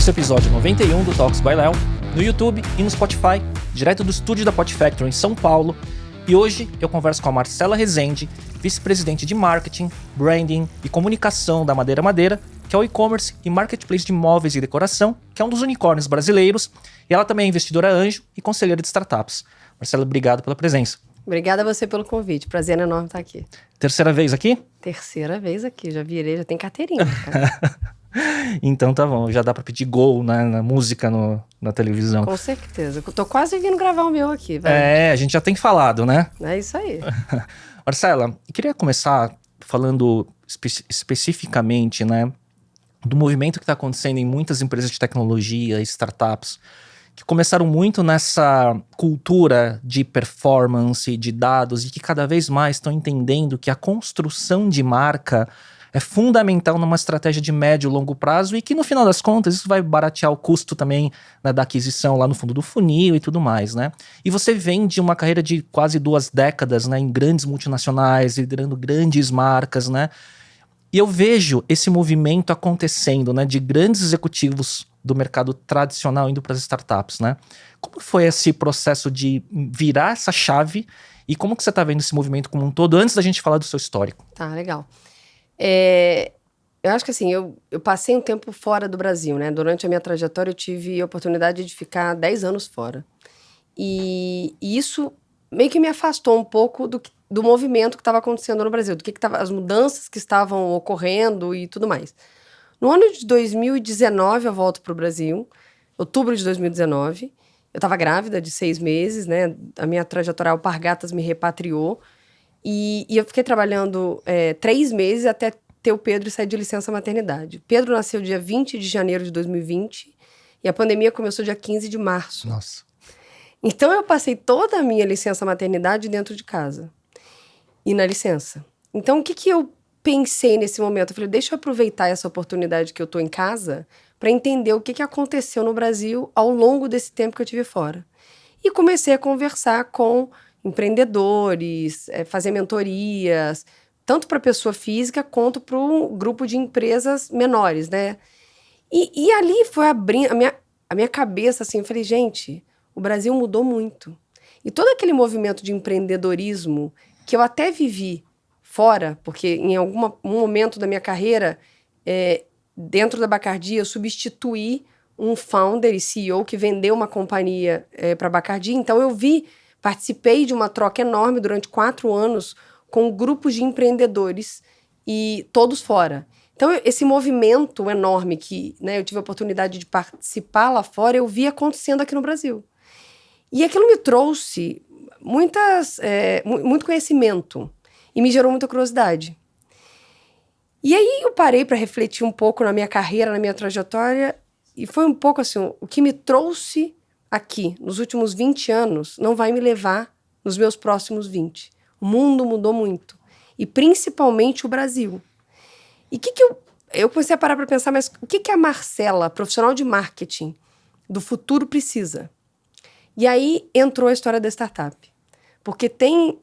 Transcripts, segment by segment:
nosso episódio 91 do Talks by Léo, no YouTube e no Spotify, direto do estúdio da Pod Factory em São Paulo. E hoje eu converso com a Marcela Rezende, vice-presidente de Marketing, Branding e Comunicação da Madeira Madeira, que é o e-commerce e marketplace de móveis e decoração, que é um dos unicórnios brasileiros, e ela também é investidora anjo e conselheira de startups. Marcela, obrigado pela presença. Obrigada a você pelo convite, prazer enorme estar aqui. Terceira vez aqui? Terceira vez aqui, já virei, já tem carteirinha, cara. Então tá bom, já dá pra pedir gol na música na televisão. Com certeza, tô quase vindo gravar o meu aqui, velho. É, a gente já tem falado, né? É isso aí. Marcela, eu queria começar falando especificamente, né, do movimento que está acontecendo em muitas empresas de tecnologia, startups, que começaram muito nessa cultura de performance, de dados, e que cada vez mais estão entendendo que a construção de marca é fundamental numa estratégia de médio e longo prazo e que, no final das contas, isso vai baratear o custo também, né, da aquisição lá no fundo do funil e tudo mais, né? E você vem de uma carreira de quase 2 décadas, né, em grandes multinacionais, liderando grandes marcas, né? E eu vejo esse movimento acontecendo, né, de grandes executivos do mercado tradicional indo para as startups, né? Como foi esse processo de virar essa chave e como que você está vendo esse movimento como um todo, antes da gente falar do seu histórico? Tá, legal. Eu acho que assim, eu passei um tempo fora do Brasil, né? Durante a minha trajetória eu tive a oportunidade de ficar 10 anos fora. E isso meio que me afastou um pouco do movimento que estava acontecendo no Brasil, as mudanças que estavam ocorrendo e tudo mais. No ano de 2019 eu volto para o Brasil, outubro de 2019. Eu estava grávida de 6 meses, né? A minha trajetória Alpargatas me repatriou. E eu fiquei trabalhando 3 meses até ter o Pedro sair de licença maternidade. O Pedro nasceu dia 20 de janeiro de 2020 e a pandemia começou dia 15 de março. Nossa. Então eu passei toda a minha licença maternidade dentro de casa e na licença. Então o que eu pensei nesse momento? Eu falei, deixa eu aproveitar essa oportunidade que eu tô em casa para entender o que aconteceu no Brasil ao longo desse tempo que eu tive fora. E comecei a conversar com empreendedores, fazer mentorias, tanto para pessoa física quanto para um grupo de empresas menores, né? E ali foi abrindo a minha cabeça, assim, eu falei, gente, o Brasil mudou muito. E todo aquele movimento de empreendedorismo que eu até vivi fora, porque em um momento da minha carreira, dentro da Bacardi, eu substituí um founder e CEO que vendeu uma companhia para a Bacardi, então eu participei de uma troca enorme durante 4 anos com grupos de empreendedores e todos fora. Então, esse movimento enorme que, né, eu tive a oportunidade de participar lá fora, eu vi acontecendo aqui no Brasil. E aquilo me trouxe muito conhecimento e me gerou muita curiosidade. E aí eu parei para refletir um pouco na minha carreira, na minha trajetória, e foi um pouco assim, o que me trouxe aqui, nos últimos 20 anos, não vai me levar nos meus próximos 20. O mundo mudou muito. E principalmente o Brasil. E eu comecei a parar para pensar, mas o que a Marcela, profissional de marketing do futuro, precisa? E aí entrou a história da startup. Porque tem,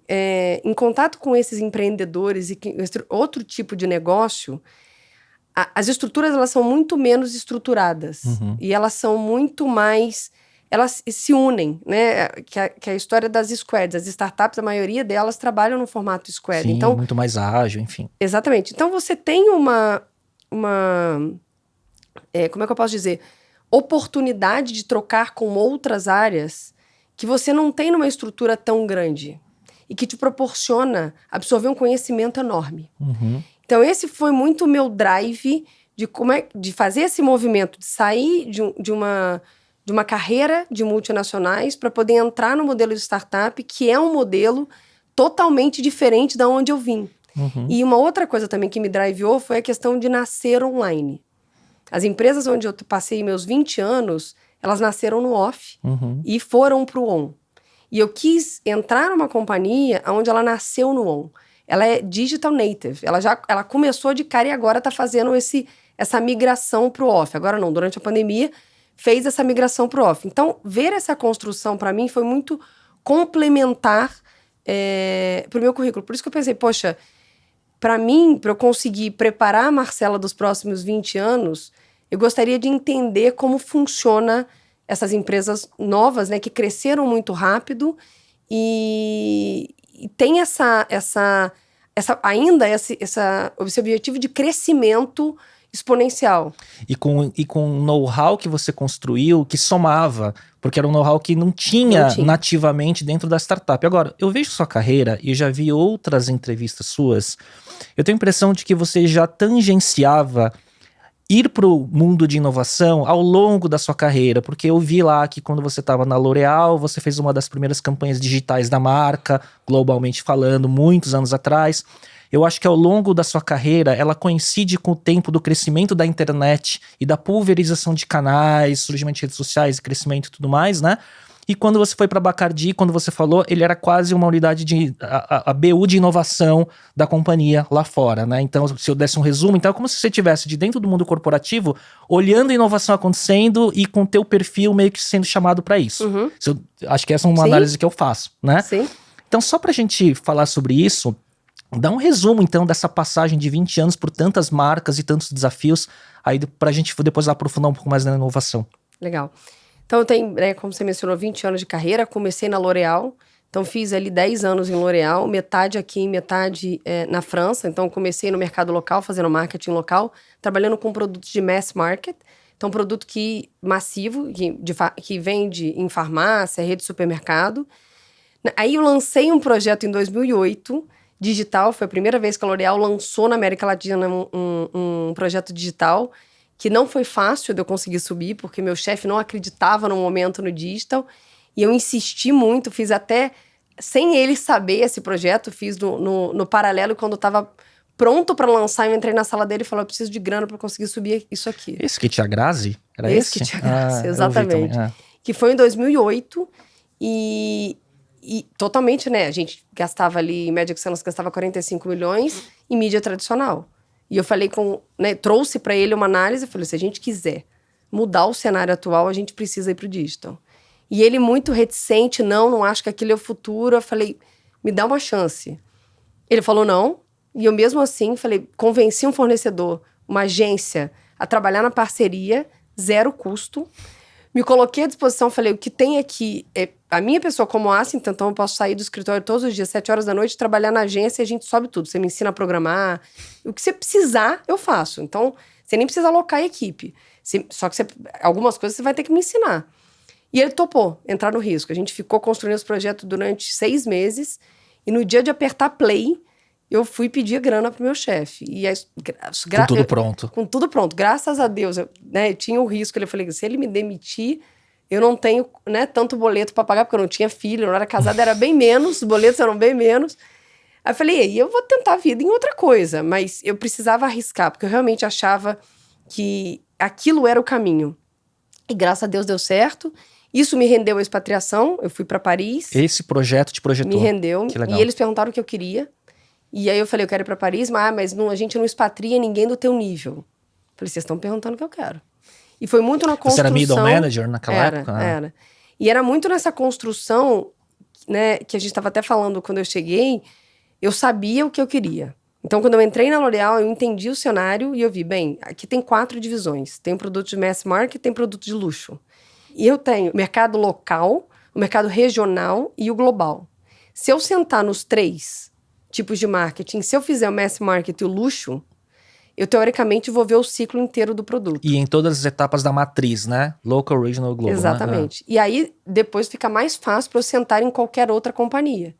em contato com esses empreendedores e outro tipo de negócio, as estruturas elas são muito menos estruturadas. Uhum. E elas são muito mais... Elas se unem, né? Que é a história das squads. As startups, a maioria delas trabalham no formato squad. Sim, então, muito mais ágil, enfim. Exatamente. Então, você tem uma como é que eu posso dizer? Oportunidade de trocar com outras áreas que você não tem numa estrutura tão grande e que te proporciona absorver um conhecimento enorme. Uhum. Então, esse foi muito o meu drive de fazer esse movimento, de sair de uma carreira de multinacionais para poder entrar no modelo de startup, que é um modelo totalmente diferente da onde eu vim. Uhum. E uma outra coisa também que me driveou foi a questão de nascer online. As empresas onde eu passei meus 20 anos, elas nasceram no off e foram para o on. E eu quis entrar numa companhia onde ela nasceu no on. Ela é digital native. Ela começou de cara e agora está fazendo essa migração para o off. Agora não, durante a pandemia, fez essa migração para o off. Então, ver essa construção para mim foi muito complementar para o meu currículo. Por isso que eu pensei, poxa, para mim, para eu conseguir preparar a Marcela dos próximos 20 anos, Eu gostaria de entender como funciona essas empresas novas, né, que cresceram muito rápido e tem esse objetivo de crescimento exponencial. E com o know-how que você construiu, que somava, porque era um know-how que não tinha nativamente dentro da startup. Agora, eu vejo sua carreira e já vi outras entrevistas suas, eu tenho a impressão de que você já tangenciava ir para o mundo de inovação ao longo da sua carreira, porque eu vi lá que quando você estava na L'Oréal, você fez uma das primeiras campanhas digitais da marca, globalmente falando, muitos anos atrás. Eu acho que ao longo da sua carreira, ela coincide com o tempo do crescimento da internet e da pulverização de canais, surgimento de redes sociais, crescimento e tudo mais, né? E quando você foi para Bacardi, quando você falou, ele era quase uma unidade a BU de inovação da companhia lá fora, né? Então, se eu desse um resumo, então é como se você estivesse de dentro do mundo corporativo, olhando a inovação acontecendo e com o teu perfil meio que sendo chamado para isso. Uhum. Acho que essa é uma análise que eu faço, né? Sim. Então, só pra gente falar sobre isso, dá um resumo, então, dessa passagem de 20 anos por tantas marcas e tantos desafios, aí pra gente depois aprofundar um pouco mais na inovação. Legal. Então, eu tenho, né, como você mencionou, 20 anos de carreira. Comecei na L'Oréal. Então, fiz ali 10 anos em L'Oréal, metade aqui e metade na França. Então, comecei no mercado local, fazendo marketing local, trabalhando com produtos de mass market. Então, produto massivo, que vende em farmácia, rede de supermercado. Aí, eu lancei um projeto em 2008, digital. Foi a primeira vez que a L'Oréal lançou na América Latina um projeto digital, que não foi fácil de eu conseguir subir, porque meu chefe não acreditava no momento no digital, e eu insisti muito, fiz até, sem ele saber esse projeto, fiz no paralelo, e quando eu estava pronto para lançar, eu entrei na sala dele e falei, eu preciso de grana para conseguir subir isso aqui. Esse que tinha Grazi? Era esse? Que tinha Grazi, exatamente. Também, Que foi em 2008, e totalmente, né, a gente gastava ali, em média que você gastava 45 milhões em mídia tradicional. E eu falei trouxe para ele uma análise e falei, se a gente quiser mudar o cenário atual, a gente precisa ir pro digital. E ele muito reticente, não acho que aquilo é o futuro. Eu falei, me dá uma chance. Ele falou não, e eu mesmo assim falei, convenci um fornecedor, uma agência, a trabalhar na parceria, 0 custo. Me coloquei à disposição, falei, o que tem aqui é a minha pessoa como assistente, então eu posso sair do escritório todos os dias, 7 horas da noite, trabalhar na agência e a gente sobe tudo. Você me ensina a programar. O que você precisar, eu faço. Então, você nem precisa alocar a equipe. Só que algumas coisas você vai ter que me ensinar. E ele topou entrar no risco. A gente ficou construindo esse projeto durante 6 meses e no dia de apertar play, eu fui pedir grana pro meu chefe. Com tudo pronto. Com tudo pronto. Graças a Deus, eu tinha o risco. Eu falei, se ele me demitir, eu não tenho, tanto boleto para pagar, porque eu não tinha filho, eu não era casada, era bem menos, os boletos eram bem menos. Aí eu falei, eu vou tentar a vida em outra coisa, mas eu precisava arriscar, porque eu realmente achava que aquilo era o caminho. E graças a Deus deu certo. Isso me rendeu a expatriação, eu fui para Paris. Esse projeto te projetou. Me rendeu. Que legal. E eles perguntaram o que eu queria. E aí eu falei, eu quero ir para Paris, mas a gente não expatria ninguém do teu nível. Falei, vocês estão perguntando o que eu quero. E foi muito na construção... Você era middle manager naquela época? Era. E era muito nessa construção, né, que a gente estava até falando quando eu cheguei, eu sabia o que eu queria. Então, quando eu entrei na L'Oréal, eu entendi o cenário e eu vi, bem, aqui tem 4 divisões. Tem o produto de mass market, tem produto de luxo. E eu tenho o mercado local, o mercado regional e o global. Se eu sentar nos 3 tipos de marketing, se eu fizer o mass market e o luxo, eu teoricamente vou ver o ciclo inteiro do produto. E em todas as etapas da matriz, né? Local, regional, global. Exatamente. Né? E aí, depois fica mais fácil para eu sentar em qualquer outra companhia.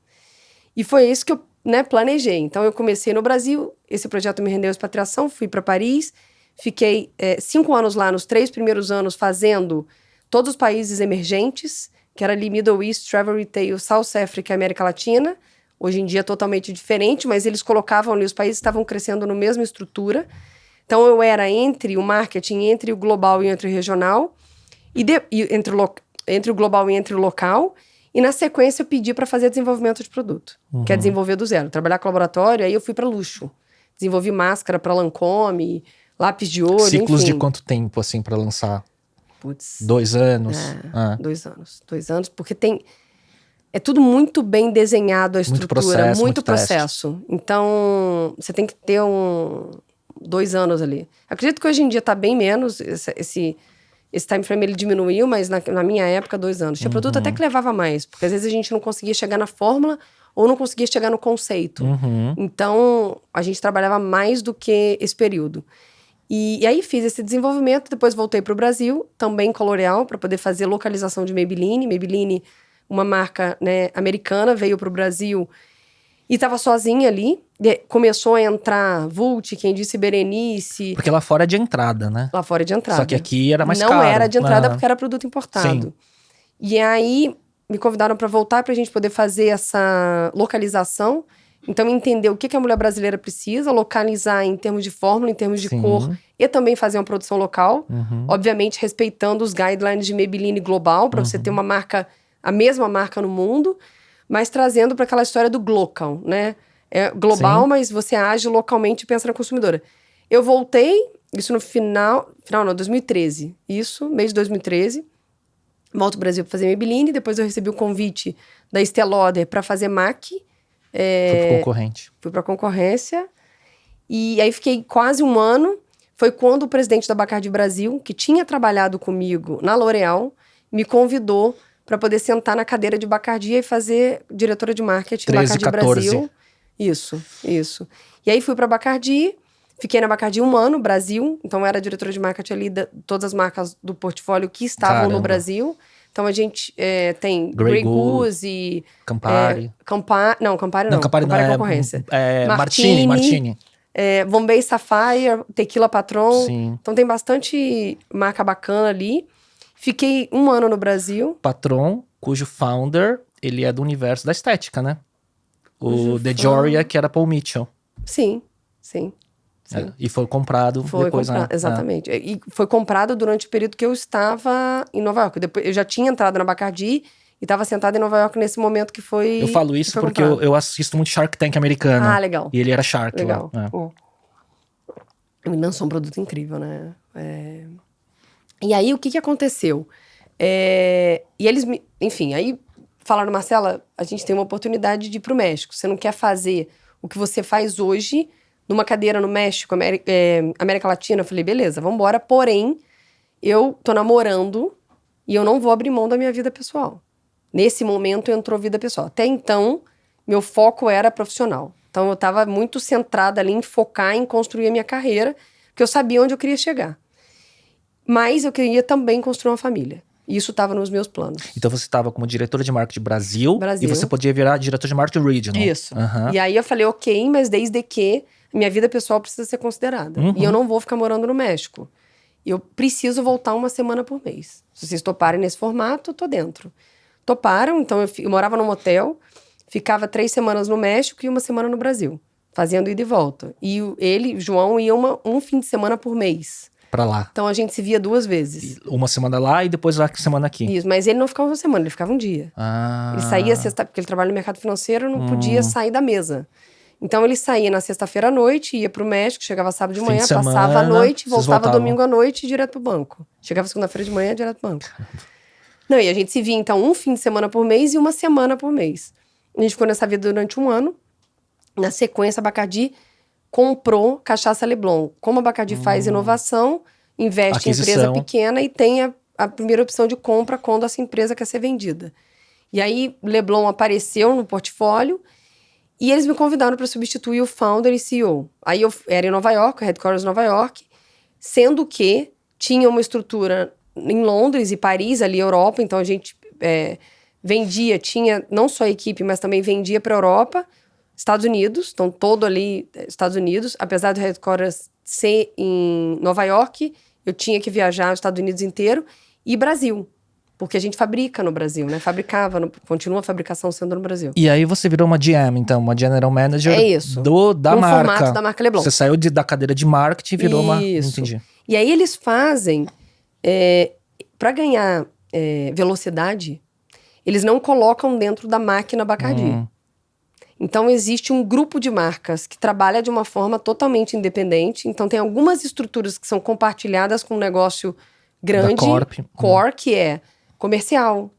E foi isso que eu planejei. Então, eu comecei no Brasil, esse projeto me rendeu a expatriação, fui para Paris, fiquei 5 anos lá, nos 3 primeiros anos, fazendo todos os países emergentes, que era ali Middle East, Travel Retail, South Africa e América Latina. Hoje em dia é totalmente diferente, mas eles colocavam ali, os países estavam crescendo na mesma estrutura. Então, eu era entre o marketing, entre o global e entre o regional, entre o global e entre o local, e na sequência eu pedi para fazer desenvolvimento de produto, que é desenvolver do zero. Trabalhar com laboratório, aí eu fui para luxo. Desenvolvi máscara para Lancôme, lápis de olho, Ciclos enfim. de quanto tempo, assim, para lançar? Putz. 2 anos? 2 anos. 2 anos, porque tem... É tudo muito bem desenhado, a estrutura. Muito processo. Então, você tem que ter 2 anos ali. Acredito que hoje em dia tá bem menos, esse time frame ele diminuiu, mas na minha época, 2 anos. Tinha produto até que levava mais, porque às vezes a gente não conseguia chegar na fórmula ou não conseguia chegar no conceito. Então, a gente trabalhava mais do que esse período. E aí fiz esse desenvolvimento, depois voltei para o Brasil, também com a L'Oréal, para poder fazer localização de Maybelline. Maybelline, uma marca, né, americana, veio para o Brasil e estava sozinha ali. Começou a entrar Vult, quem disse Berenice. Porque lá fora é de entrada, né? Lá fora é de entrada. Só que aqui era mais não caro. Não era de entrada porque era produto importado. Sim. E aí me convidaram para voltar para a gente poder fazer essa localização. Então, entender o que a mulher brasileira precisa, localizar em termos de fórmula, em termos de cor, e também fazer uma produção local. Obviamente, respeitando os guidelines de Maybelline global, para você ter uma marca, a mesma marca no mundo, mas trazendo para aquela história do glocal, né? É global, mas você age localmente e pensa na consumidora. Eu voltei, isso no final não, 2013. Isso, mês de 2013. Volto ao Brasil para fazer Maybelline, depois eu recebi o convite da Estée Lauder para fazer MAC. Foi pro concorrente. Fui pra concorrência. E aí fiquei quase 1 ano. Foi quando o presidente da Bacardi Brasil, que tinha trabalhado comigo na L'Oréal, me convidou para poder sentar na cadeira de Bacardi e fazer diretora de marketing da Bacardi 14. Brasil. Isso. E aí fui pra Bacardi, fiquei na Bacardi 1 ano, Brasil. Então eu era diretora de marketing ali de todas as marcas do portfólio que estavam no Brasil. Então a gente tem Grey Goose e... Campari. Campari não. Campari é concorrência. Martini. Bombay Sapphire, Tequila Patron. Sim. Então tem bastante marca bacana ali. Fiquei 1 ano no Brasil. Patron, cujo founder, ele é do universo da estética, né? O The Joria, que era Paul Mitchell. Sim. E foi comprado depois, né? Exatamente. E foi comprado durante o período que eu estava em Nova York. Depois, eu já tinha entrado na Bacardi e estava sentada em Nova York nesse momento que foi. Eu falo isso porque eu assisto muito Shark Tank americano. Ah, legal. E ele era Shark. Legal. Lá. Me lançou um produto incrível, né? E aí, o que aconteceu? E eles enfim, aí falaram, Marcela, a gente tem uma oportunidade de ir pro México. Você não quer fazer o que você faz hoje numa cadeira no México, América Latina? Eu falei, beleza, vambora. Porém, eu tô namorando e eu não vou abrir mão da minha vida pessoal. Nesse momento, entrou vida pessoal. Até então, meu foco era profissional. Então, eu tava muito centrada ali em focar em construir a minha carreira, porque eu sabia onde eu queria chegar. Mas eu queria também construir uma família. E isso estava nos meus planos. Então você estava como diretora de marketing Brasil. E você podia virar diretora de marketing regional. Isso. E aí eu falei, ok, mas desde que minha vida pessoal precisa ser considerada. E eu não vou ficar morando no México. Eu preciso voltar 1 semana por mês. Se vocês toparem nesse formato, eu tô dentro. Toparam, então eu morava num hotel, ficava 3 semanas no México e 1 semana no Brasil, fazendo ida e volta. E ele, João, ia um fim de semana por mês. Pra lá. Então a gente se via 2 vezes. 1 semana lá e depois uma semana aqui. Isso, mas ele não ficava 1 semana, ele ficava um dia. Ele saía porque ele trabalha no mercado financeiro, não podia sair da mesa. Então ele saía na sexta-feira à noite, ia pro México, chegava sábado de manhã, passava a noite, voltava domingo à noite e direto pro banco. Chegava segunda-feira de manhã, direto pro banco. Não, e a gente se via então 1 fim de semana por mês e 1 semana por mês. A gente ficou nessa vida durante 1 ano. Na sequência, a Bacardi comprou Cachaça Leblon. Como a Bacardi faz inovação, investe em empresa pequena e tem a primeira opção de compra quando essa empresa quer ser vendida. E aí, Leblon apareceu no portfólio e eles me convidaram para substituir o founder e CEO. Aí eu era em Nova York, headquarters Nova York, sendo que tinha uma estrutura em Londres e Paris, ali Europa, então a gente vendia, tinha não só a equipe, mas também vendia para a Europa, Estados Unidos, então todo ali Estados Unidos, apesar do headquarters ser em Nova York, eu tinha que viajar os Estados Unidos inteiro, e Brasil, porque a gente fabrica no Brasil, né? Continua a fabricação sendo no Brasil. E aí você virou uma GM, então, uma General Manager da marca. No formato da marca Leblon. Você saiu da cadeira de marketing e virou uma... Entendi. E aí eles fazem, para ganhar velocidade, eles não colocam dentro da máquina Bacardi. Então, existe um grupo de marcas que trabalha de uma forma totalmente independente. Então, tem algumas estruturas que são compartilhadas com um negócio grande. Core, que é comercial,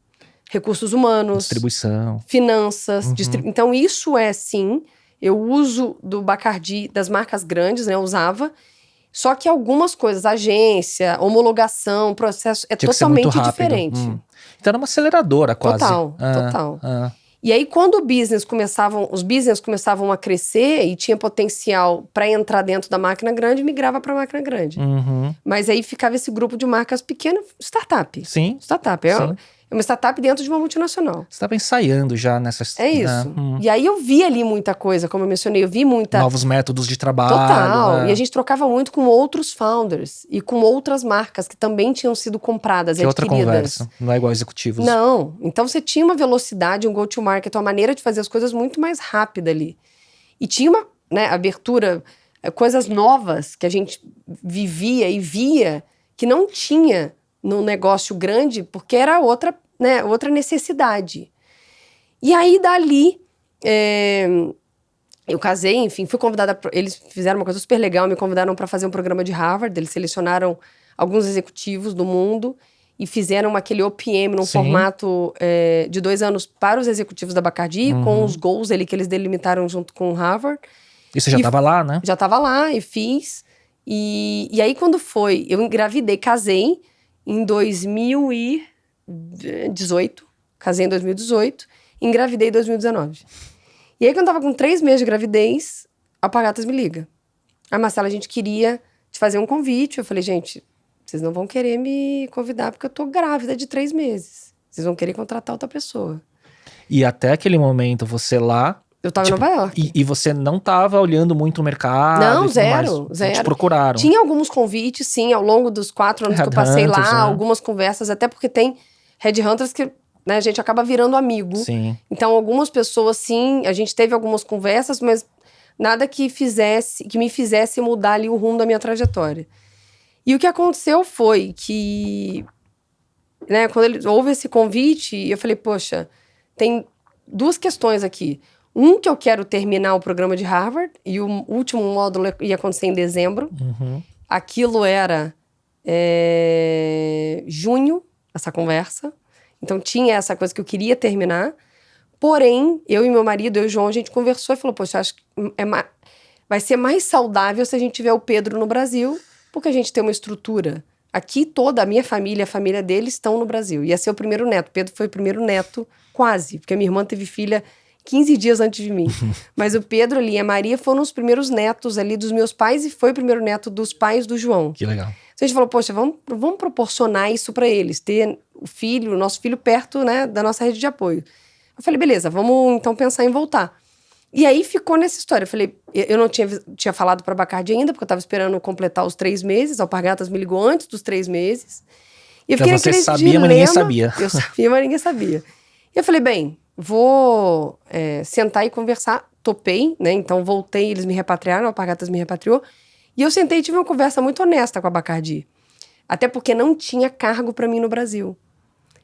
recursos humanos. Distribuição. Finanças. Então, isso sim, Eu uso do Bacardi, das marcas grandes, né? Eu usava. Só que algumas coisas, agência, homologação, processo, é Tinha que ser muito totalmente rápido. diferente. Então era uma aceleradora quase. Total. E aí, quando os business começavam a crescer e tinha potencial para entrar dentro da máquina grande, migrava para a máquina grande. Mas aí ficava esse grupo de marcas pequenas, startup. Sim. Startup. É uma startup dentro de uma multinacional. Você estava ensaiando já nessas... É isso. E aí eu vi ali muita coisa, como eu mencionei, eu vi muita... Novos métodos de trabalho. Total. E a gente trocava muito com outros founders e com outras marcas que também tinham sido compradas, que adquiridas. Outra conversa, não é igual executivos. Não. Então você tinha uma velocidade, um go-to-market, uma maneira de fazer as coisas muito mais rápida ali. E tinha uma, né, abertura, coisas novas que a gente vivia e via que não tinha no negócio grande, porque era outra necessidade. E aí, dali, eu casei, enfim, fui convidada... Eles fizeram uma coisa super legal, me convidaram para fazer um programa de Harvard, eles selecionaram alguns executivos do mundo e fizeram aquele OPM num formato de 2 anos para os executivos da Bacardi, com os goals ali que eles delimitaram junto com o Harvard. E você já estava lá, né? Já estava lá e fiz. E aí, quando foi, eu engravidei, casei em 2018. Casei em 2018, engravidei em 2019. E aí, quando eu tava com 3 meses de gravidez, a Alpargatas me liga. Marcela, a gente queria te fazer um convite. Eu falei, gente, vocês não vão querer me convidar porque eu tô grávida de 3 meses. Vocês vão querer contratar outra pessoa. E até aquele momento, você lá... Eu tava em Nova York. E você não tava olhando muito o mercado? Não, zero. Te procuraram? Tinha alguns convites, sim, ao longo dos 4 anos que eu passei lá. Algumas conversas, até porque tem headhunters que, né, a gente acaba virando amigo. Sim. Então, algumas pessoas, sim, a gente teve algumas conversas, mas nada que me fizesse mudar ali o rumo da minha trajetória. E o que aconteceu foi que, né, quando houve esse convite, eu falei, poxa, tem 2 questões aqui. Que eu quero terminar o programa de Harvard, e o último módulo ia acontecer em dezembro. Aquilo era junho, essa conversa. Então tinha essa coisa que eu queria terminar. Porém, eu e meu marido, eu e o João, a gente conversou e falou, poxa, acho que vai ser mais saudável se a gente tiver o Pedro no Brasil, porque a gente tem uma estrutura. Aqui toda a minha família, a família dele estão no Brasil. Ia ser o primeiro neto. Pedro foi o primeiro neto, quase, porque a minha irmã teve filha 15 dias antes de mim. Mas o Pedro ali e a Maria foram os primeiros netos ali dos meus pais e foi o primeiro neto dos pais do João. Que legal. Então a gente falou, poxa, vamos proporcionar isso para eles, ter o nosso filho perto, né, da nossa rede de apoio. Eu falei, beleza, vamos então pensar em voltar. E aí ficou nessa história. Eu falei, eu não tinha falado para Bacardi ainda, porque eu estava esperando completar os 3 meses. A Alpargatas me ligou antes dos 3 meses. E eu fiquei você sabia, mas ninguém sabia. Eu sabia, mas ninguém sabia. E eu falei, bem, vou sentar e conversar. Topei, né? Então voltei, eles me repatriaram, a Alpargatas me repatriou. E eu sentei e tive uma conversa muito honesta com a Bacardi. Até porque não tinha cargo para mim no Brasil.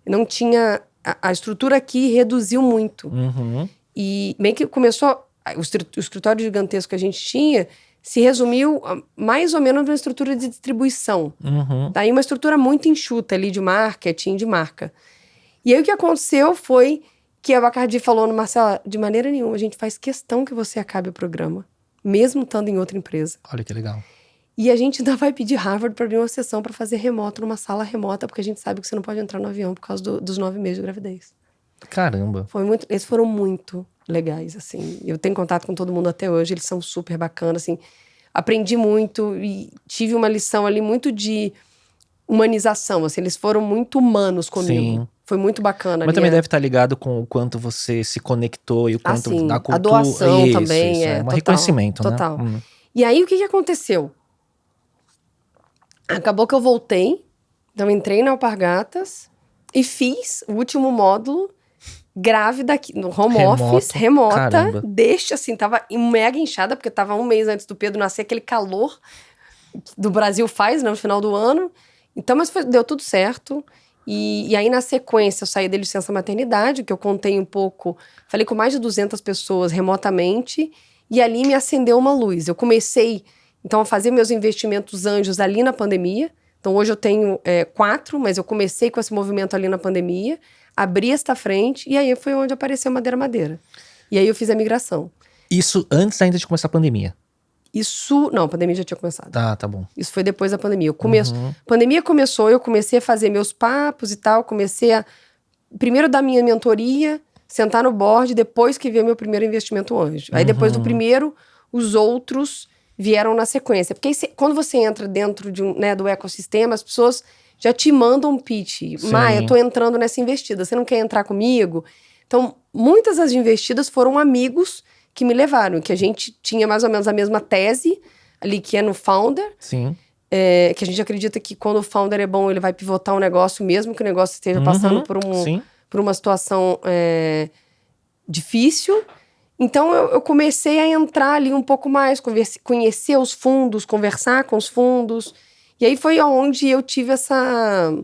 Não tinha... A estrutura aqui reduziu muito. E meio que começou... O escritório gigantesco que a gente tinha se resumiu mais ou menos numa estrutura de distribuição. Daí uma estrutura muito enxuta ali de marketing, de marca. E aí o que aconteceu foi que a Bacardi falou no Marcela, de maneira nenhuma, a gente faz questão que você acabe o programa, mesmo estando em outra empresa. Olha que legal. E a gente ainda vai pedir Harvard para abrir uma sessão para fazer remoto, numa sala remota, porque a gente sabe que você não pode entrar no avião por causa dos 9 meses de gravidez. Caramba. Eles foram muito legais, assim. Eu tenho contato com todo mundo até hoje, eles são super bacanas, assim. Aprendi muito e tive uma lição ali muito de humanização, assim. Eles foram muito humanos comigo. Sim. Foi muito bacana. Mas também deve estar ligado com o quanto você se conectou e o quanto da cultura... a doação também, isso, total, reconhecimento, total. Né? E aí, o que aconteceu? Acabou que eu voltei, então entrei na Alpargatas e fiz o último módulo grávida aqui, no home office, remota. Caramba. Assim, tava mega inchada, porque tava 1 mês antes do Pedro nascer, aquele calor do Brasil faz, né, no final do ano. Então, mas deu tudo certo. E aí, na sequência, eu saí da licença maternidade, que eu contei um pouco, falei com mais de 200 pessoas remotamente, e ali me acendeu uma luz. Eu comecei, então, a fazer meus investimentos anjos ali na pandemia. Então, hoje eu tenho 4, mas eu comecei com esse movimento ali na pandemia, abri esta frente, e aí foi onde apareceu Madeira. E aí eu fiz a migração. Isso antes ainda de começar a pandemia. Não, a pandemia já tinha começado. Tá bom. Isso foi depois da pandemia. Pandemia começou, eu comecei a fazer meus papos e tal, comecei a primeiro dar minha mentoria, sentar no board, depois que veio meu primeiro investimento anjo. Aí depois do primeiro, os outros vieram na sequência. Porque aí, quando você entra dentro do ecossistema, as pessoas já te mandam um pitch. Maia, eu tô entrando nessa investida, você não quer entrar comigo? Então, muitas das investidas foram amigos que me levaram, que a gente tinha mais ou menos a mesma tese ali, que é no founder. Sim. Que a gente acredita que quando o founder é bom, ele vai pivotar o negócio, mesmo que o negócio esteja passando por uma situação difícil. Então, eu comecei a entrar ali um pouco mais, conhecer os fundos, conversar com os fundos. E aí foi onde eu tive essa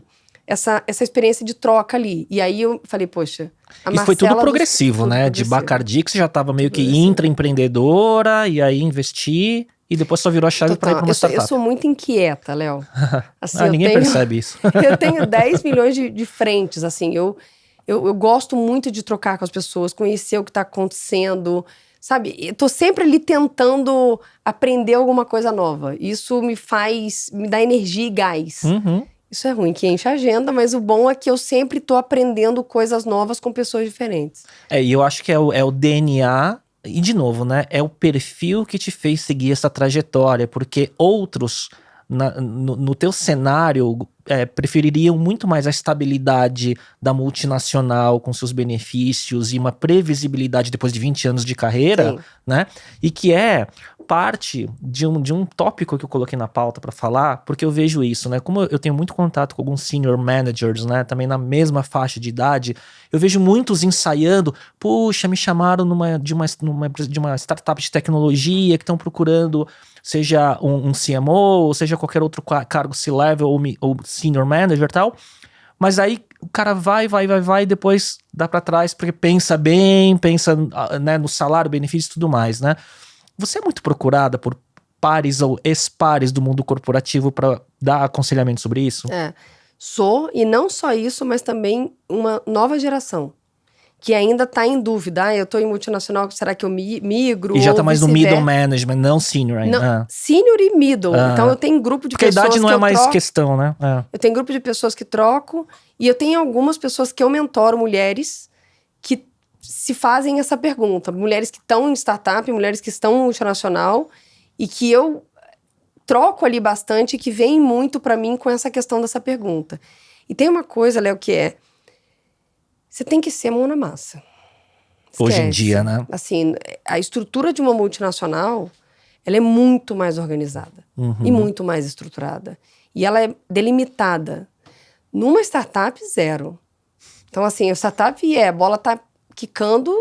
experiência de troca ali. E aí eu falei, poxa, a Isso foi tudo progressivo, né? De Bacardi, que você já tava meio que intraempreendedora, e aí investir, e depois só virou a chave para ir para uma startup. Eu sou muito inquieta, Léo. Assim, ninguém percebe isso. Eu tenho 10 milhões de frentes, assim. Eu gosto muito de trocar com as pessoas, conhecer o que tá acontecendo, sabe? Eu tô sempre ali tentando aprender alguma coisa nova. Isso me dá energia e gás. Isso é ruim, que enche a agenda, mas o bom é que eu sempre tô aprendendo coisas novas com pessoas diferentes. E eu acho que é o DNA, e de novo, né? É o perfil que te fez seguir essa trajetória, porque outros, no teu cenário, prefeririam muito mais a estabilidade da multinacional com seus benefícios e uma previsibilidade depois de 20 anos de carreira, né? E que é parte de um tópico que eu coloquei na pauta para falar, porque eu vejo isso, né? Como eu tenho muito contato com alguns senior managers, né? Também na mesma faixa de idade, eu vejo muitos ensaiando, puxa, me chamaram de uma startup de tecnologia que estão procurando, seja um CMO, ou seja qualquer outro cargo C-level ou senior manager e tal, mas aí o cara vai, e depois dá para trás, porque pensa bem, né, no salário, benefício e tudo mais, né? Você é muito procurada por pares ou ex-pares do mundo corporativo para dar aconselhamento sobre isso? Sou, e não só isso, mas também uma nova geração, que ainda tá em dúvida. Eu tô em multinacional, será que eu migro? E já tá mais no middle management, não senior ainda. Senior e middle. Então eu tenho grupo de pessoas que Porque a idade não é mais questão, né? Eu tenho grupo de pessoas que troco, e eu tenho algumas pessoas que eu mentoro, mulheres, que se fazem essa pergunta. Mulheres que estão em startup, mulheres que estão em multinacional, e que eu troco ali bastante, e que vem muito pra mim com essa questão dessa pergunta. E tem uma coisa, Léo, que você tem que ser mão na massa. Esquece. Hoje em dia, né? Assim, a estrutura de uma multinacional, ela é muito mais organizada. E muito mais estruturada. E ela é delimitada. Numa startup, zero. Então, assim, a startup a bola tá quicando,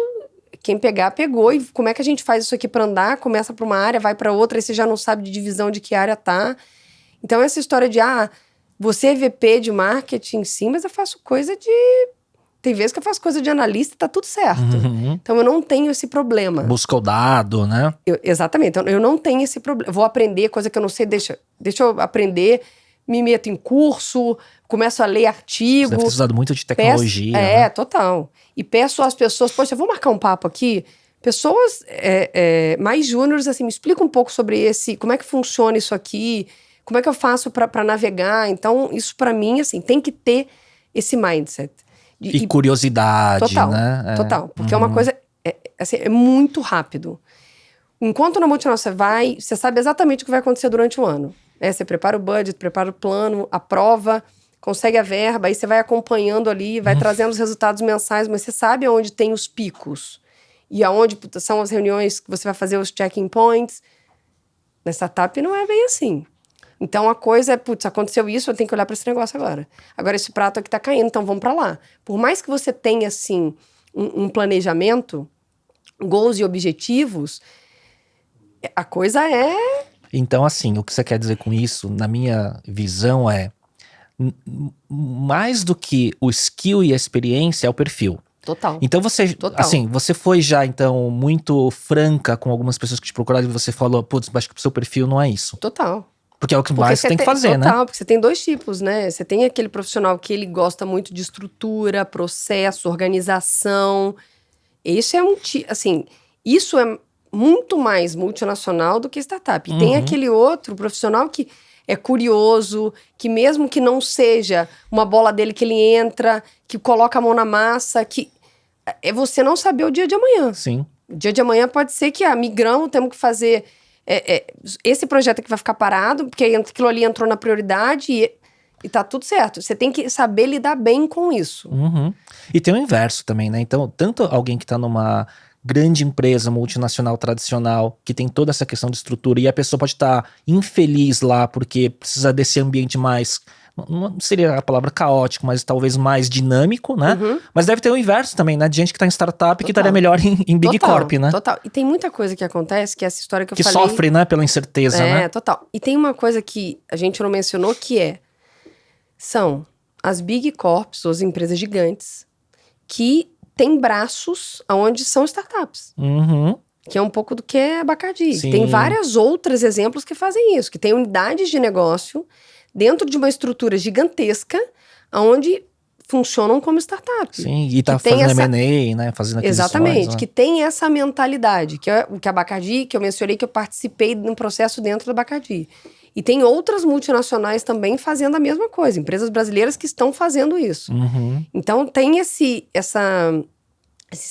quem pegar, pegou. E como é que a gente faz isso aqui para andar? Começa para uma área, vai para outra, aí você já não sabe de divisão de que área tá. Então, essa história de, você é VP de marketing, sim, mas eu faço coisa de... Tem vezes que eu faço coisa de analista e tá tudo certo. Então, eu não tenho esse problema. Busca o dado, né? Exatamente. Então, eu não tenho esse problema. Vou aprender coisa que eu não sei, deixa eu aprender, me meto em curso, começo a ler artigo. Você deve ter usado muito de tecnologia. Né? Total. E peço às pessoas, poxa, vou marcar um papo aqui? Pessoas mais júniores, assim, me explica um pouco sobre como é que funciona isso aqui, como é que eu faço para navegar. Então, isso para mim, assim, tem que ter esse mindset. E curiosidade, total, né? Total, porque é uma coisa, assim, é muito rápido. Enquanto na multinacional você sabe exatamente o que vai acontecer durante o ano. Você prepara o budget, prepara o plano, aprova, consegue a verba, aí você vai acompanhando ali, vai trazendo os resultados mensais, mas você sabe aonde tem os picos e aonde são as reuniões que você vai fazer os checking points. Na startup não é bem assim. Então, a coisa é, aconteceu isso, eu tenho que olhar para esse negócio agora. Agora, esse prato aqui tá caindo, então vamos para lá. Por mais que você tenha, assim, um planejamento, goals e objetivos, a coisa é... Então, assim, o que você quer dizer com isso, na minha visão, mais do que o skill e a experiência, é o perfil. Total. Então você foi já, então, muito franca com algumas pessoas que te procuraram e você falou, acho que o seu perfil não é isso. Total. Porque é o que mais você tem que fazer, né? Total, porque você tem dois tipos, né? Você tem aquele profissional que ele gosta muito de estrutura, processo, organização. Isso é assim, isso é muito mais multinacional do que startup. E tem aquele outro profissional que é curioso, que mesmo que não seja uma bola dele que ele entra, que coloca a mão na massa, que é você não saber o dia de amanhã. Sim. O dia de amanhã pode ser que, migramos, temos que fazer... esse projeto aqui vai ficar parado, porque aquilo ali entrou na prioridade e tá tudo certo. Você tem que saber lidar bem com isso. E tem o inverso também, né? Então, tanto alguém que tá numa grande empresa multinacional tradicional, que tem toda essa questão de estrutura, e a pessoa pode estar infeliz lá porque precisa desse ambiente mais, não seria a palavra caótico, mas talvez mais dinâmico, né? Mas deve ter o inverso também, né? De gente que tá em startup que estaria melhor em Big Corp, né? Total. E tem muita coisa que acontece, que é essa história que eu falei... Que sofre, né? Pela incerteza, né? Total. E tem uma coisa que a gente não mencionou, que são as Big Corps, ou as empresas gigantes, que têm braços onde são startups. Que é um pouco do que é a Bacardi. Sim. Tem vários outros exemplos que fazem isso, que tem unidades de negócio dentro de uma estrutura gigantesca, onde funcionam como startups. Sim, e tá fazendo M&A, né? Fazendo aquisições. Exatamente, né? que tem essa mentalidade, que é o que a Bacardi, que eu mencionei que eu participei de um processo dentro da Bacardi. E tem outras multinacionais também fazendo a mesma coisa, empresas brasileiras que estão fazendo isso. Então tem esses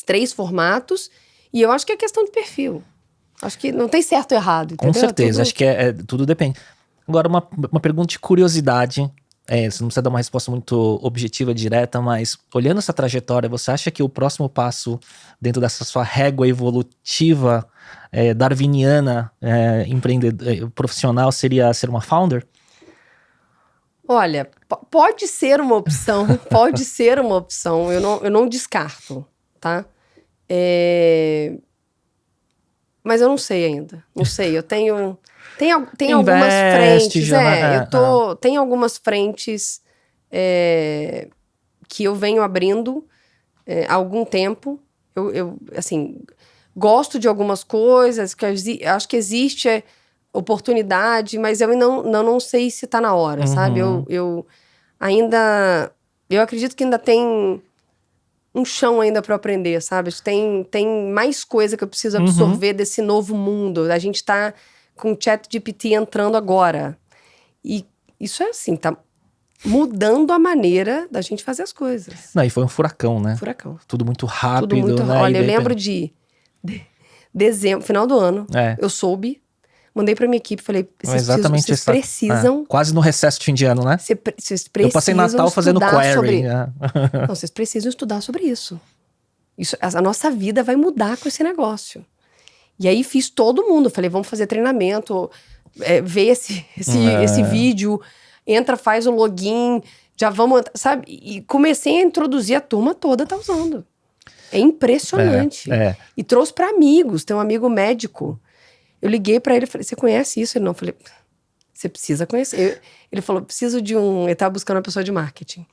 3 formatos, e eu acho que é questão de perfil. Acho que não tem certo ou errado, entendeu? Com certeza, acho que tudo depende. Agora, uma pergunta de curiosidade, você não precisa dar uma resposta muito objetiva, direta, mas olhando essa trajetória, você acha que o próximo passo dentro dessa sua régua evolutiva, darwiniana, profissional, seria ser uma founder? Olha, pode ser uma opção, pode ser uma opção, eu não descarto, tá? Mas eu não sei ainda, não sei, eu tenho... Tem algumas frentes, tem algumas frentes que eu venho abrindo há algum tempo. Eu assim, gosto de algumas coisas, que acho que existe oportunidade, mas eu não sei se tá na hora, sabe? Eu acredito que ainda tem um chão ainda para aprender, sabe? Tem mais coisa que eu preciso absorver desse novo mundo. A gente tá com o ChatGPT entrando agora. E isso é assim, tá mudando a maneira da gente fazer as coisas. Não, e foi um furacão, né? Furacão. Tudo muito rápido, né? Olha, eu lembro de dezembro, final do ano, eu soube, mandei pra minha equipe, falei, vocês precisam... Quase no recesso de fim de ano, né? Vocês precisam... Eu passei Natal fazendo query. Não, vocês precisam estudar sobre isso. A nossa vida vai mudar com esse negócio. E aí fiz todo mundo, falei, vamos fazer treinamento, ver esse vídeo, entra, faz o login, já vamos, sabe? E comecei a introduzir, a turma toda tá usando. É impressionante. E trouxe para amigos, tem um amigo médico. Eu liguei para ele e falei, você conhece isso? Ele não, eu falei, você precisa conhecer. Ele falou, preciso de ele tava buscando uma pessoa de marketing.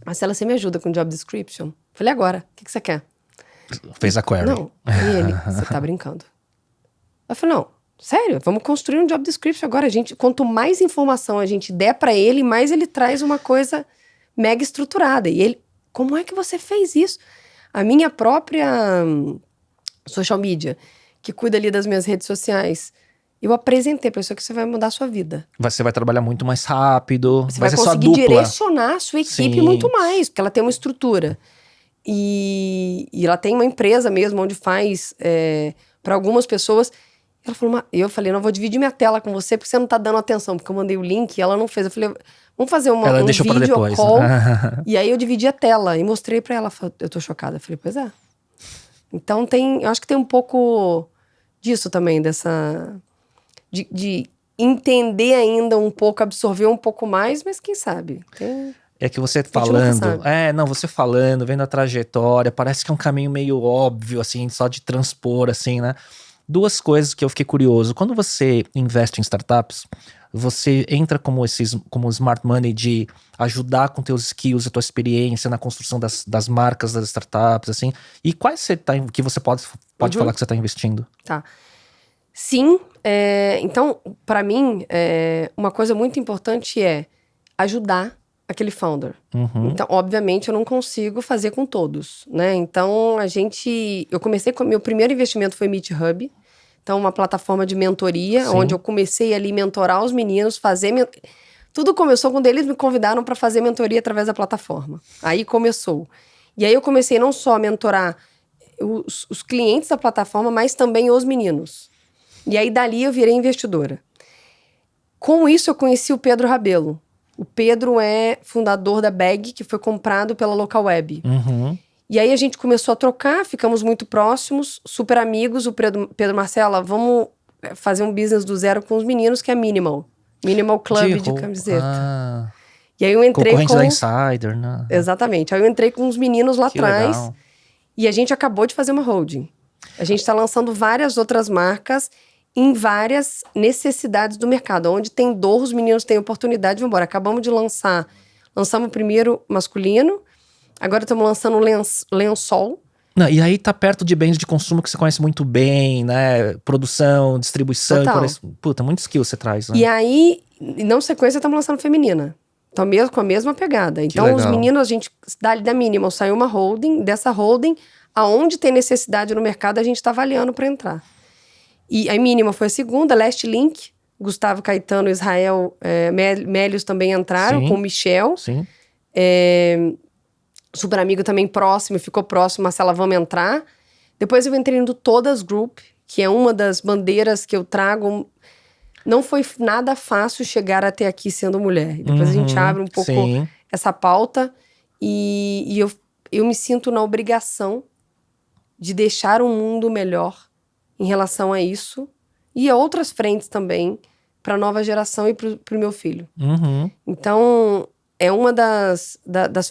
Marcela, você me ajuda com job description? Eu falei, agora, o que você quer? Fez a query. Não, e ele, você tá brincando. Eu falei, não, sério, vamos construir um job description agora. Quanto mais informação a gente der pra ele, mais ele traz uma coisa mega estruturada. E ele, como é que você fez isso? A minha própria social media, que cuida ali das minhas redes sociais, eu apresentei pra isso que você vai mudar a sua vida. Você vai trabalhar muito mais rápido. Você vai conseguir direcionar a sua equipe muito mais, porque ela tem uma estrutura. E ela tem uma empresa mesmo, onde faz para algumas pessoas. Ela falou, eu falei, não, vou dividir minha tela com você, porque você não tá dando atenção, porque eu mandei o link e ela não fez. Eu falei, vamos fazer um vídeo call. E aí eu dividi a tela e mostrei pra ela. Ela falou, eu tô chocada. Eu falei, pois é. Então eu acho que tem um pouco disso também, de entender ainda um pouco, absorver um pouco mais, mas quem sabe? É que você falando, você falando, vendo a trajetória, parece que é um caminho meio óbvio, assim, só de transpor, assim, né? 2 coisas que eu fiquei curioso. Quando você investe em startups, você entra como smart money de ajudar com teus skills, a tua experiência na construção das marcas das startups, assim. E quais que você pode falar que você tá investindo? Tá. Sim, então, para mim, uma coisa muito importante é ajudar aquele founder. Então, obviamente, eu não consigo fazer com todos, né? Então, eu comecei com... Meu primeiro investimento foi Meet Hub, Então, uma plataforma de mentoria, Sim. onde eu comecei ali a mentorar os meninos, Tudo começou quando eles me convidaram para fazer mentoria através da plataforma. Aí começou. E aí eu comecei não só a mentorar os clientes da plataforma, mas também os meninos. E aí dali eu virei investidora. Com isso eu conheci o Pedro Rabelo. O Pedro é fundador da Bag, que foi comprado pela Local Web. Uhum. E aí a gente começou a trocar, ficamos muito próximos, super amigos. O Pedro Marcela, vamos fazer um business do zero com os meninos, que é Minimal Club de camiseta. Ah, E aí eu entrei concorrente da Insider, né? Exatamente. Aí eu entrei com os meninos lá Que atrás. legal. E a gente acabou de fazer uma holding. A gente está lançando várias outras marcas em várias necessidades do mercado. Onde tem dor, os meninos têm oportunidade, vamos embora. Acabamos de lançamos o primeiro masculino. Agora estamos lançando o lençol. Não, e aí tá perto de bens de consumo que você conhece muito bem, né? Produção, distribuição. Total. Puta, muito skill você traz, né? E aí, não sequência, estamos lançando feminina. Então, mesmo com a mesma pegada. Então, os meninos, a gente, da Minimal, saiu uma holding. Dessa holding, aonde tem necessidade no mercado, a gente está avaliando para entrar. E a Minimal foi a segunda, Last Link, Gustavo Caetano, Israel, Mélios também entraram, Sim. com o Michel. Sim. Super amigo também próximo, ficou próximo, Marcela, vamos entrar. Depois eu entrei no Todas Group, que é uma das bandeiras que eu trago. Não foi nada fácil chegar até aqui sendo mulher. Depois a gente abre um pouco essa pauta. E eu me sinto na obrigação de deixar um mundo melhor em relação a isso. E a outras frentes também, para a nova geração e para o meu filho. Uhum. Então, é uma das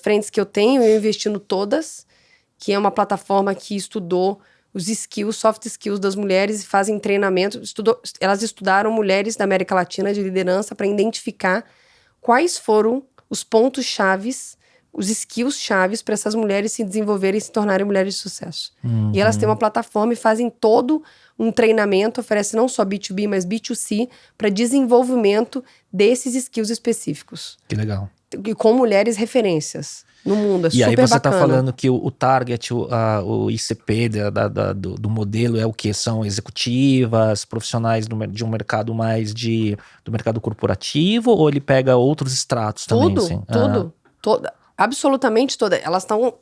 frentes que eu tenho, eu investi no Todas, que é uma plataforma que estudou os skills, soft skills das mulheres e fazem treinamento. Elas estudaram mulheres da América Latina de liderança para identificar quais foram os pontos chaves, os skills chaves para essas mulheres se desenvolverem e se tornarem mulheres de sucesso. Uhum. E elas têm uma plataforma e fazem todo um treinamento, oferece não só B2B, mas B2C, para desenvolvimento desses skills específicos. Que legal. E com mulheres referências no mundo, é super bacana. E aí você tá falando que o target, o ICP do modelo é o quê? São executivas, profissionais de um mercado mais do mercado corporativo, ou ele pega outros estratos também? Assim? Absolutamente toda. Elas estão,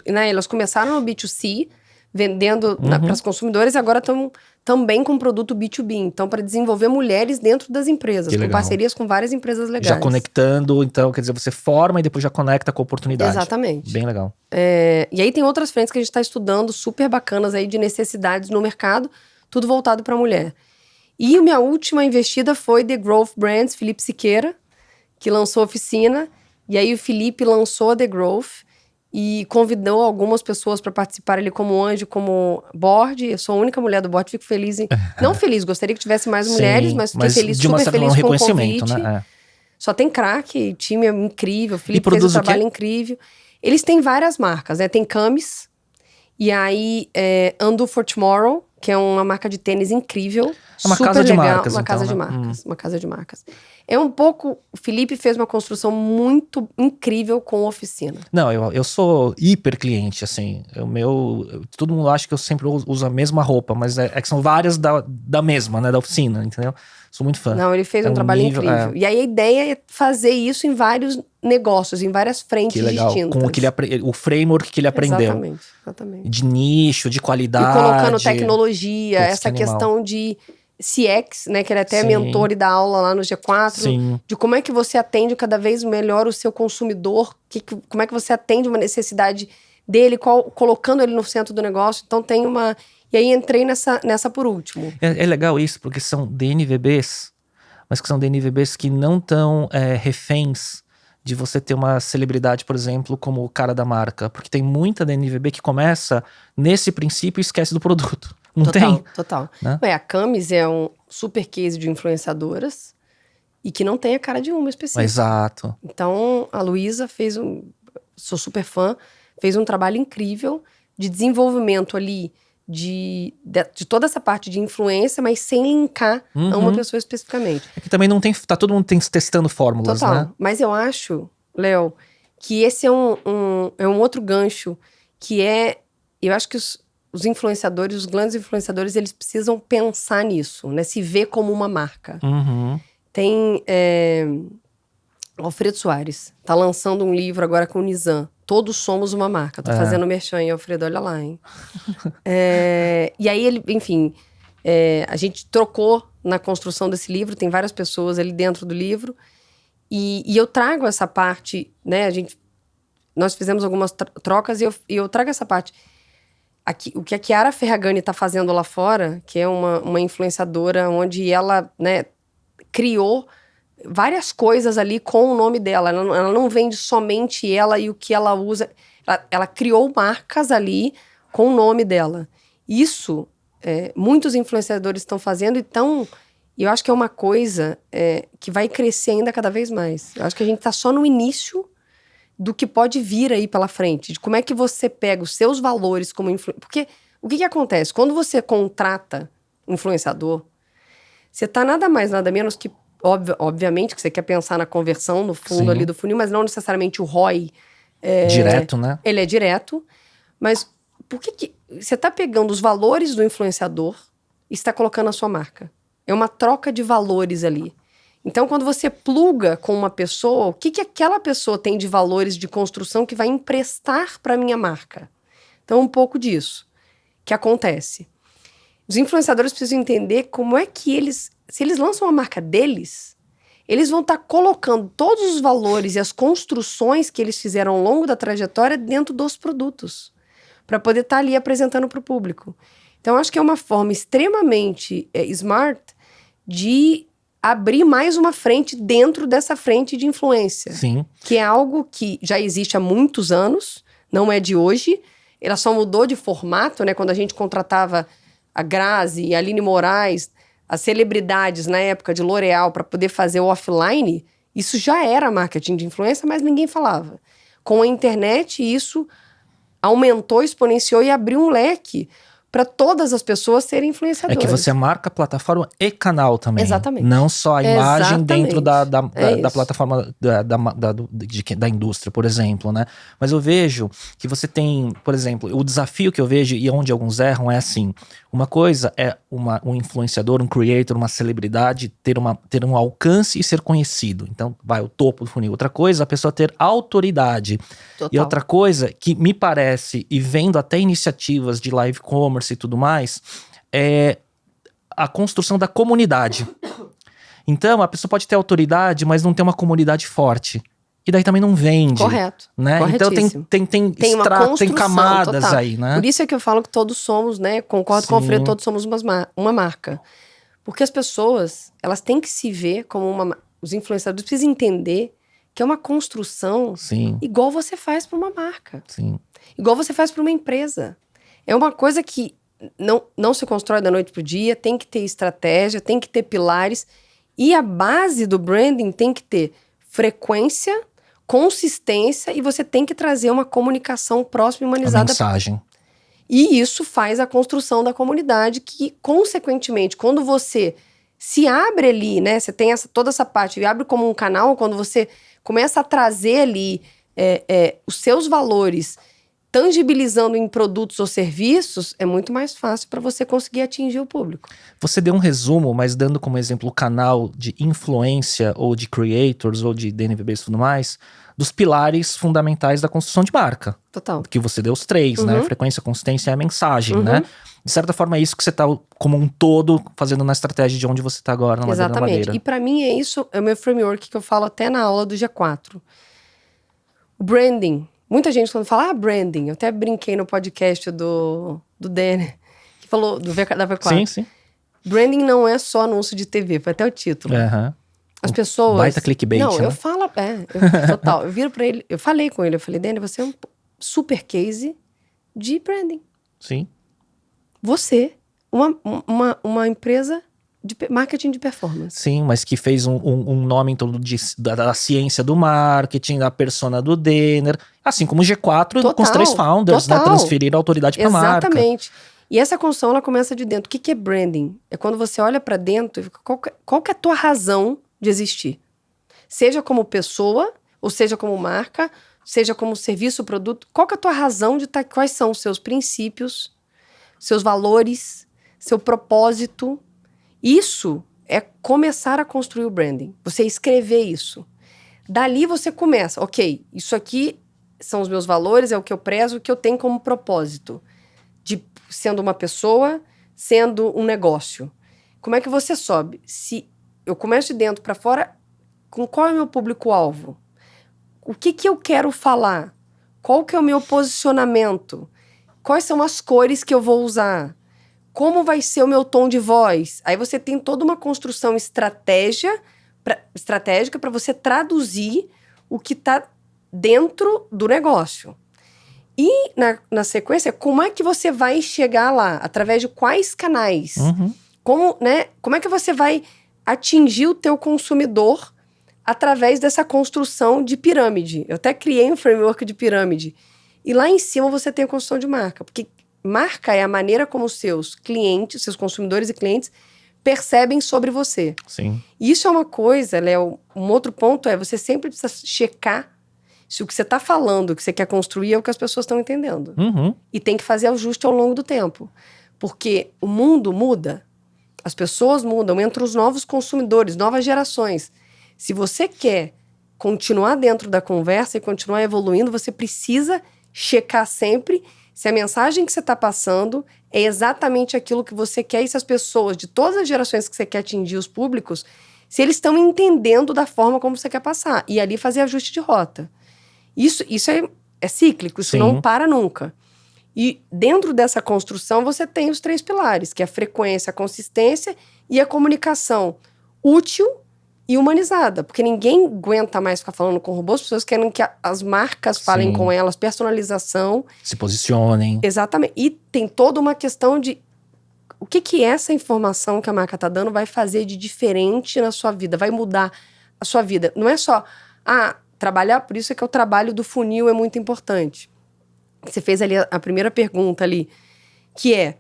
né, elas começaram no B2C, vendendo para os consumidores, e agora estão também com produto B2B. Então, para desenvolver mulheres dentro das empresas, com parcerias com várias empresas legais. Já conectando, então, quer dizer, você forma e depois já conecta com a oportunidade. Exatamente. Bem legal. E aí tem outras frentes que a gente está estudando, super bacanas aí, de necessidades no mercado, tudo voltado para a mulher. E a minha última investida foi The Growth Brands, Felipe Siqueira, que lançou a oficina. E aí o Felipe lançou a The Growth e convidou algumas pessoas para participar ali como anjo, como board. Eu sou a única mulher do board, fico feliz. Não feliz, gostaria que tivesse mais mulheres, mas fiquei feliz, de uma super certa feliz com o reconhecimento, convite. né? Só tem craque, time é incrível, o Felipe fez um trabalho incrível. Eles têm várias marcas, né? Tem Camis, e aí Undo for Tomorrow, que é uma marca de tênis incrível. É uma super casa de legal, marcas, uma então, casa né? de marcas, uma casa de marcas. É um pouco... O Felipe fez uma construção muito incrível com a oficina. Não, eu sou hiper cliente, assim. Todo mundo acha que eu sempre uso a mesma roupa, mas é que são várias da mesma, né? Da oficina, entendeu? Sou muito fã. Não, ele fez um trabalho incrível. E aí a ideia é fazer isso em vários negócios, em várias frentes distintas. Com o framework que ele aprendeu. Exatamente. De nicho, de qualidade. E colocando tecnologia, essa questão de CX, né, que ele até é mentor e dá aula lá no G4, Sim. de como é que você atende cada vez melhor o seu consumidor, como é que você atende uma necessidade dele, colocando ele no centro do negócio. Então tem uma... E aí entrei nessa por último. É legal isso, porque são DNVBs, mas que são DNVBs que não estão reféns de você ter uma celebridade, por exemplo, como o cara da marca. Porque tem muita DNVB que começa nesse princípio e esquece do produto. Não tem? Total. Né? A Camis é um super case de influenciadoras e que não tem a cara de uma específica. Exato. Então, a Luísa sou super fã, fez um trabalho incrível de desenvolvimento ali de toda essa parte de influência, mas sem linkar a uma pessoa especificamente. É que também não tem... Tá todo mundo testando fórmulas, né? Mas eu acho, Léo, que esse é um outro gancho que é... Eu acho que os os influenciadores, os grandes influenciadores, eles precisam pensar nisso, né? Se ver como uma marca. Uhum. Tem Alfredo Soares, tá lançando um livro agora com o Nizam. Todos somos uma marca. Tô fazendo merchan aí, Alfredo, olha lá, hein? E aí ele, enfim, a gente trocou na construção desse livro, tem várias pessoas ali dentro do livro, e eu trago essa parte, né? Nós fizemos algumas trocas e eu trago essa parte. O que a Chiara Ferragani tá fazendo lá fora, que é uma influenciadora onde ela, né, criou várias coisas ali com o nome dela. Ela não vende somente ela e o que ela usa. Ela criou marcas ali com o nome dela. Isso, muitos influenciadores estão fazendo, então, eu acho que é uma coisa que vai crescer ainda cada vez mais. Eu acho que a gente tá só no início do que pode vir aí pela frente. De como é que você pega os seus valores como influenciador. Porque o que acontece? Quando você contrata um influenciador, você tá nada mais, nada menos que, obviamente, que você quer pensar na conversão, no fundo ali do funil, mas não necessariamente o ROI. Direto, né? Ele é direto. Mas por que você tá pegando os valores do influenciador e está colocando a sua marca? É uma troca de valores ali. Então, quando você pluga com uma pessoa, o que aquela pessoa tem de valores de construção que vai emprestar para a minha marca? Então, um pouco disso que acontece. Os influenciadores precisam entender como é que se eles lançam a marca deles, eles vão estar colocando todos os valores e as construções que eles fizeram ao longo da trajetória dentro dos produtos, para poder estar ali apresentando para o público. Então, acho que é uma forma extremamente smart de abrir mais uma frente dentro dessa frente de influência. Sim. Que é algo que já existe há muitos anos, não é de hoje. Ela só mudou de formato, né? Quando a gente contratava a Grazi e a Aline Moraes, as celebridades na época de L'Oréal para poder fazer o offline, isso já era marketing de influência, mas ninguém falava. Com a internet, isso aumentou, exponenciou e abriu um leque para todas as pessoas serem influenciadoras. É que você marca plataforma e canal também. Exatamente. Não só a imagem Exatamente. dentro da plataforma da indústria, por exemplo, né? Mas eu vejo que você tem, por exemplo, o desafio que eu vejo e onde alguns erram é assim, uma coisa é um influenciador, um creator, uma celebridade ter um alcance e ser conhecido. Então, vai o topo do funil. Outra coisa, a pessoa ter autoridade. Total. E outra coisa que me parece, e vendo até iniciativas de live commerce e tudo mais, é a construção da comunidade. Então, a pessoa pode ter autoridade, mas não ter uma comunidade forte. E daí também não vende. Correto. Né? Então tem camadas total. aí, né? Por isso é que eu falo que todos somos, né? Concordo com o Alfredo, todos somos uma marca. Porque as pessoas, elas têm que se ver como os influenciadores precisam entender que é uma construção igual você faz para uma marca. Sim. Igual você faz para uma empresa. É uma coisa que não se constrói da noite pro dia, tem que ter estratégia, tem que ter pilares. E a base do branding tem que ter frequência, consistência e você tem que trazer uma comunicação próxima e humanizada. A mensagem. E isso faz a construção da comunidade que, consequentemente, quando você se abre ali, né? Você tem toda essa parte, abre como um canal, quando você começa a trazer ali os seus valores, tangibilizando em produtos ou serviços, é muito mais fácil para você conseguir atingir o público. Você deu um resumo, mas dando como exemplo o canal de influência ou de creators ou de DNVBs e tudo mais, dos pilares fundamentais da construção de marca. Total. Que você deu os 3, né? Frequência, consistência e a mensagem, né? De certa forma é isso que você tá como um todo fazendo na estratégia de onde você tá agora na Madeira da Madeira. Exatamente. E para mim é isso, é o meu framework que eu falo até na aula do G4. O branding. Muita gente quando fala, branding, eu até brinquei no podcast do Denner, que falou da V4. Sim. Branding não é só anúncio de TV, foi até o título. As pessoas... Baita clickbait, não, né? eu falo, total. Eu viro pra ele, eu falei com ele, eu falei, Denner, você é um super case de branding. Sim. Você, uma empresa de marketing de performance. Sim, mas que fez um nome em torno da ciência do marketing, da persona do Denner, assim como o G4 com os 3 founders, né? Transferiram a autoridade para a marca. Exatamente. E essa construção, ela começa de dentro. O que é branding? É quando você olha para dentro e fica, qual que é a tua razão de existir? Seja como pessoa, ou seja como marca, seja como serviço ou produto. Qual que é a tua razão de estar? Quais são os seus princípios seus valores, seu propósito. Isso é começar a construir o branding. Você escrever isso. Dali você começa. Ok, isso aqui são os meus valores, é o que eu prezo, o que eu tenho como propósito. De sendo uma pessoa, sendo um negócio. Como é que você sobe? Se eu começo de dentro para fora, com qual é o meu público-alvo? O que eu quero falar? Qual que é o meu posicionamento? Quais são as cores que eu vou usar? Como vai ser o meu tom de voz? Aí você tem toda uma construção estratégica para você traduzir o que está dentro do negócio. E, na sequência, como é que você vai chegar lá? Através de quais canais? Uhum. Como é que você vai atingir o teu consumidor através dessa construção de pirâmide? Eu até criei um framework de pirâmide. E lá em cima você tem a construção de marca. Porque marca é a maneira como os seus clientes, seus consumidores e clientes percebem sobre você. Sim. E isso é uma coisa, Léo, um outro ponto é você sempre precisa checar se o que você está falando, o que você quer construir é o que as pessoas estão entendendo. Uhum. E tem que fazer ajuste ao longo do tempo. Porque o mundo muda, as pessoas mudam, entram os novos consumidores, novas gerações. Se você quer continuar dentro da conversa e continuar evoluindo, você precisa checar sempre se a mensagem que você está passando é exatamente aquilo que você quer e se as pessoas de todas as gerações que você quer atingir, os públicos, se eles estão entendendo da forma como você quer passar. E ali fazer ajuste de rota. Isso é cíclico, isso Sim. não para nunca. E dentro dessa construção você tem os 3 pilares, que é a frequência, a consistência e a comunicação útil e humanizada. Porque ninguém aguenta mais ficar falando com robôs, as pessoas querem que as marcas falem com elas, personalização. Se posicionem. Exatamente. E tem toda uma questão de o que essa informação que a marca está dando vai fazer de diferente na sua vida, vai mudar a sua vida. Não é só, trabalhar, por isso é que o trabalho do funil é muito importante. Você fez ali a primeira pergunta ali, que é,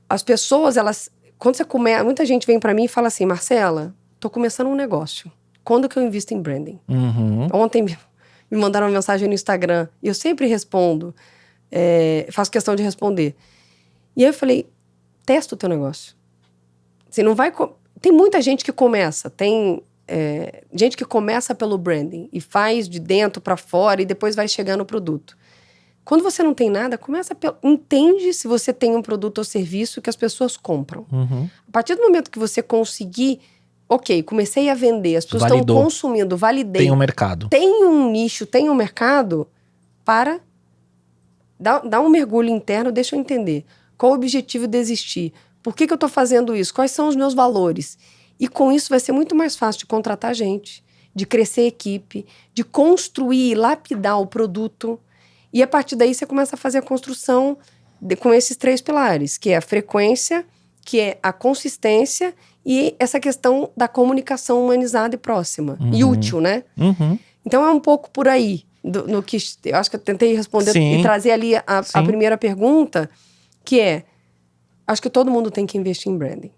as pessoas, elas, quando você começa, muita gente vem pra mim e fala assim, Marcela, tô começando um negócio, quando que eu invisto em branding? Uhum. Ontem me mandaram uma mensagem no Instagram, e eu sempre respondo, faço questão de responder. E aí eu falei, testa o teu negócio. Você não vai... Tem muita gente que começa, tem... gente que começa pelo branding e faz de dentro para fora e depois vai chegar no produto. Quando você não tem nada, entende se você tem um produto ou serviço que as pessoas compram. Uhum. A partir do momento que você conseguir, ok, comecei a vender, as pessoas estão consumindo, validei. Tem um mercado. Tem um nicho, tem um mercado, dá um mergulho interno, deixa eu entender. Qual o objetivo de existir? Por que eu estou fazendo isso? Quais são os meus valores? E com isso vai ser muito mais fácil de contratar gente, de crescer equipe, de construir e lapidar o produto. E a partir daí você começa a fazer a construção com esses 3 pilares, que é a frequência, que é a consistência e essa questão da comunicação humanizada e próxima. Uhum. E útil, né? Uhum. Então é um pouco por aí, no que eu acho que eu tentei responder. Sim. E trazer ali a primeira pergunta, que é, acho que todo mundo tem que investir em branding.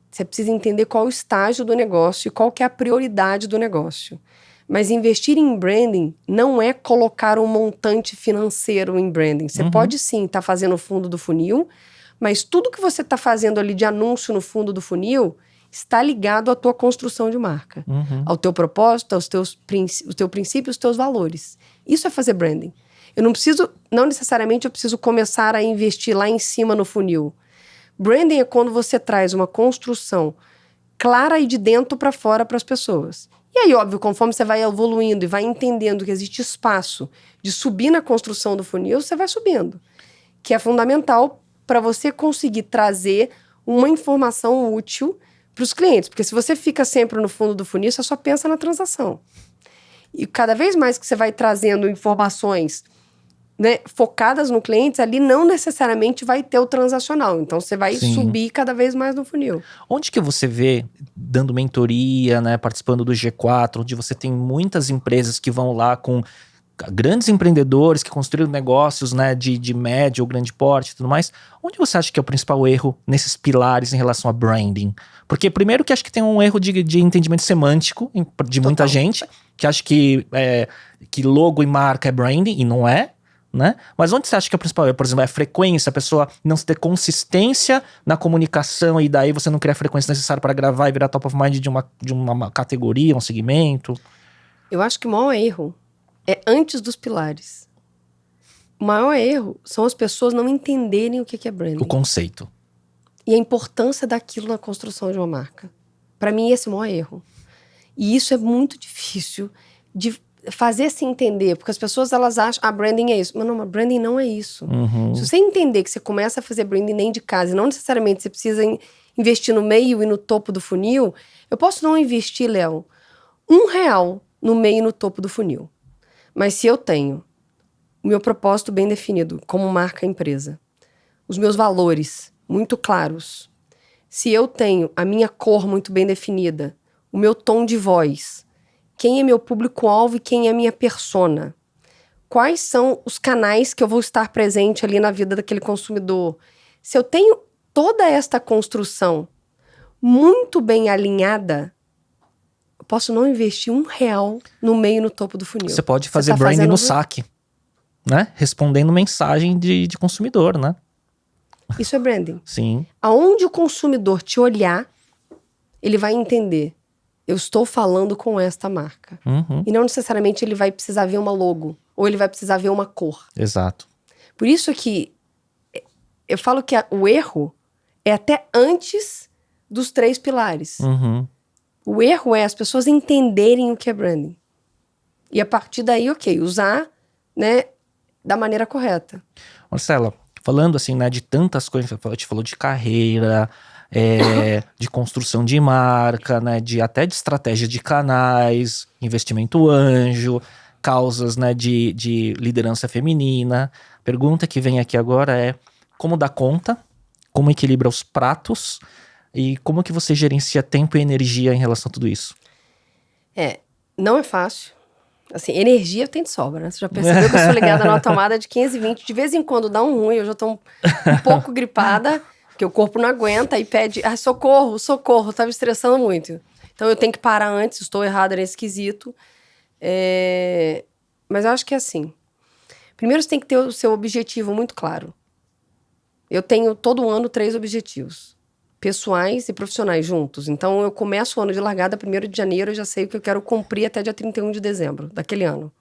Você precisa entender qual o estágio do negócio e qual que é a prioridade do negócio. Mas investir em branding não é colocar um montante financeiro em branding. Você pode sim estar fazendo o fundo do funil, mas tudo que você está fazendo ali de anúncio no fundo do funil está ligado à tua construção de marca. Ao teu propósito, o teu princípio, os teus valores. Isso é fazer branding. Não necessariamente eu preciso começar a investir lá em cima no funil. Branding é quando você traz uma construção clara e de dentro para fora para as pessoas. E aí, óbvio, conforme você vai evoluindo e vai entendendo que existe espaço de subir na construção do funil, você vai subindo. Que é fundamental para você conseguir trazer uma informação útil para os clientes. Porque se você fica sempre no fundo do funil, você só pensa na transação. E cada vez mais que você vai trazendo informações, né, focadas no cliente, ali não necessariamente vai ter o transacional. Então, você vai subir cada vez mais no funil. Onde que você vê, dando mentoria, né, participando do G4, onde você tem muitas empresas que vão lá com grandes empreendedores que construíram negócios, né, de médio ou grande porte e tudo mais, onde você acha que é o principal erro nesses pilares em relação a branding? Porque primeiro que acho que tem um erro de entendimento semântico de muita gente, que acha que logo e marca é branding, e não é. né? Mas onde você acha que é o principal? Por exemplo, é a frequência, a pessoa não ter consistência na comunicação e daí você não cria a frequência necessária para gravar e virar top of mind de uma categoria, um segmento? Eu acho que o maior erro é antes dos pilares. O maior erro são as pessoas não entenderem o que é branding. O conceito. E a importância daquilo na construção de uma marca. Para mim, esse é o maior erro. E isso é muito difícil de fazer se entender, porque as pessoas elas acham, branding é isso. Mas não, branding não é isso. Uhum. Se você entender que você começa a fazer branding nem de casa, e não necessariamente você precisa investir no meio e no topo do funil, eu posso não investir, Léo, R$1 no meio e no topo do funil. Mas se eu tenho o meu propósito bem definido como marca empresa, os meus valores muito claros, se eu tenho a minha cor muito bem definida, o meu tom de voz, quem é meu público-alvo e quem é minha persona, quais são os canais que eu vou estar presente ali na vida daquele consumidor. Se eu tenho toda esta construção muito bem alinhada, eu posso não investir R$1 no meio e no topo do funil. Você pode fazer branding no saque, né? Respondendo mensagem de consumidor, né? Isso é branding. Sim. Aonde o consumidor te olhar, ele vai entender. Eu estou falando com esta marca. Uhum. E não necessariamente ele vai precisar ver uma logo. Ou ele vai precisar ver uma cor. Exato. Por isso que eu falo que o erro é até antes dos 3 pilares. Uhum. O erro é as pessoas entenderem o que é branding. E a partir daí, usar, né, da maneira correta. Marcela, falando assim, né, de tantas coisas, a gente falou de carreira, de construção de marca, né, até de estratégia de canais, investimento anjo, causas, né, de liderança feminina. Pergunta que vem aqui agora é como dar conta, como equilibra os pratos e como que você gerencia tempo e energia em relação a tudo isso? Não é fácil. Assim, energia eu tenho de sobra, né? Você já percebeu que eu sou ligada numa tomada de 15, 20. De vez em quando dá um ruim, eu já tô um pouco gripada, porque o corpo não aguenta e pede, socorro, socorro, tava estressando muito. Então eu tenho que parar antes, estou errada nesse quesito. Mas eu acho que é assim. Primeiro você tem que ter o seu objetivo muito claro. Eu tenho todo ano 3 objetivos. Pessoais e profissionais juntos. Então, eu começo o ano de largada 1º de janeiro, eu já sei o que eu quero cumprir até dia 31 de dezembro daquele ano.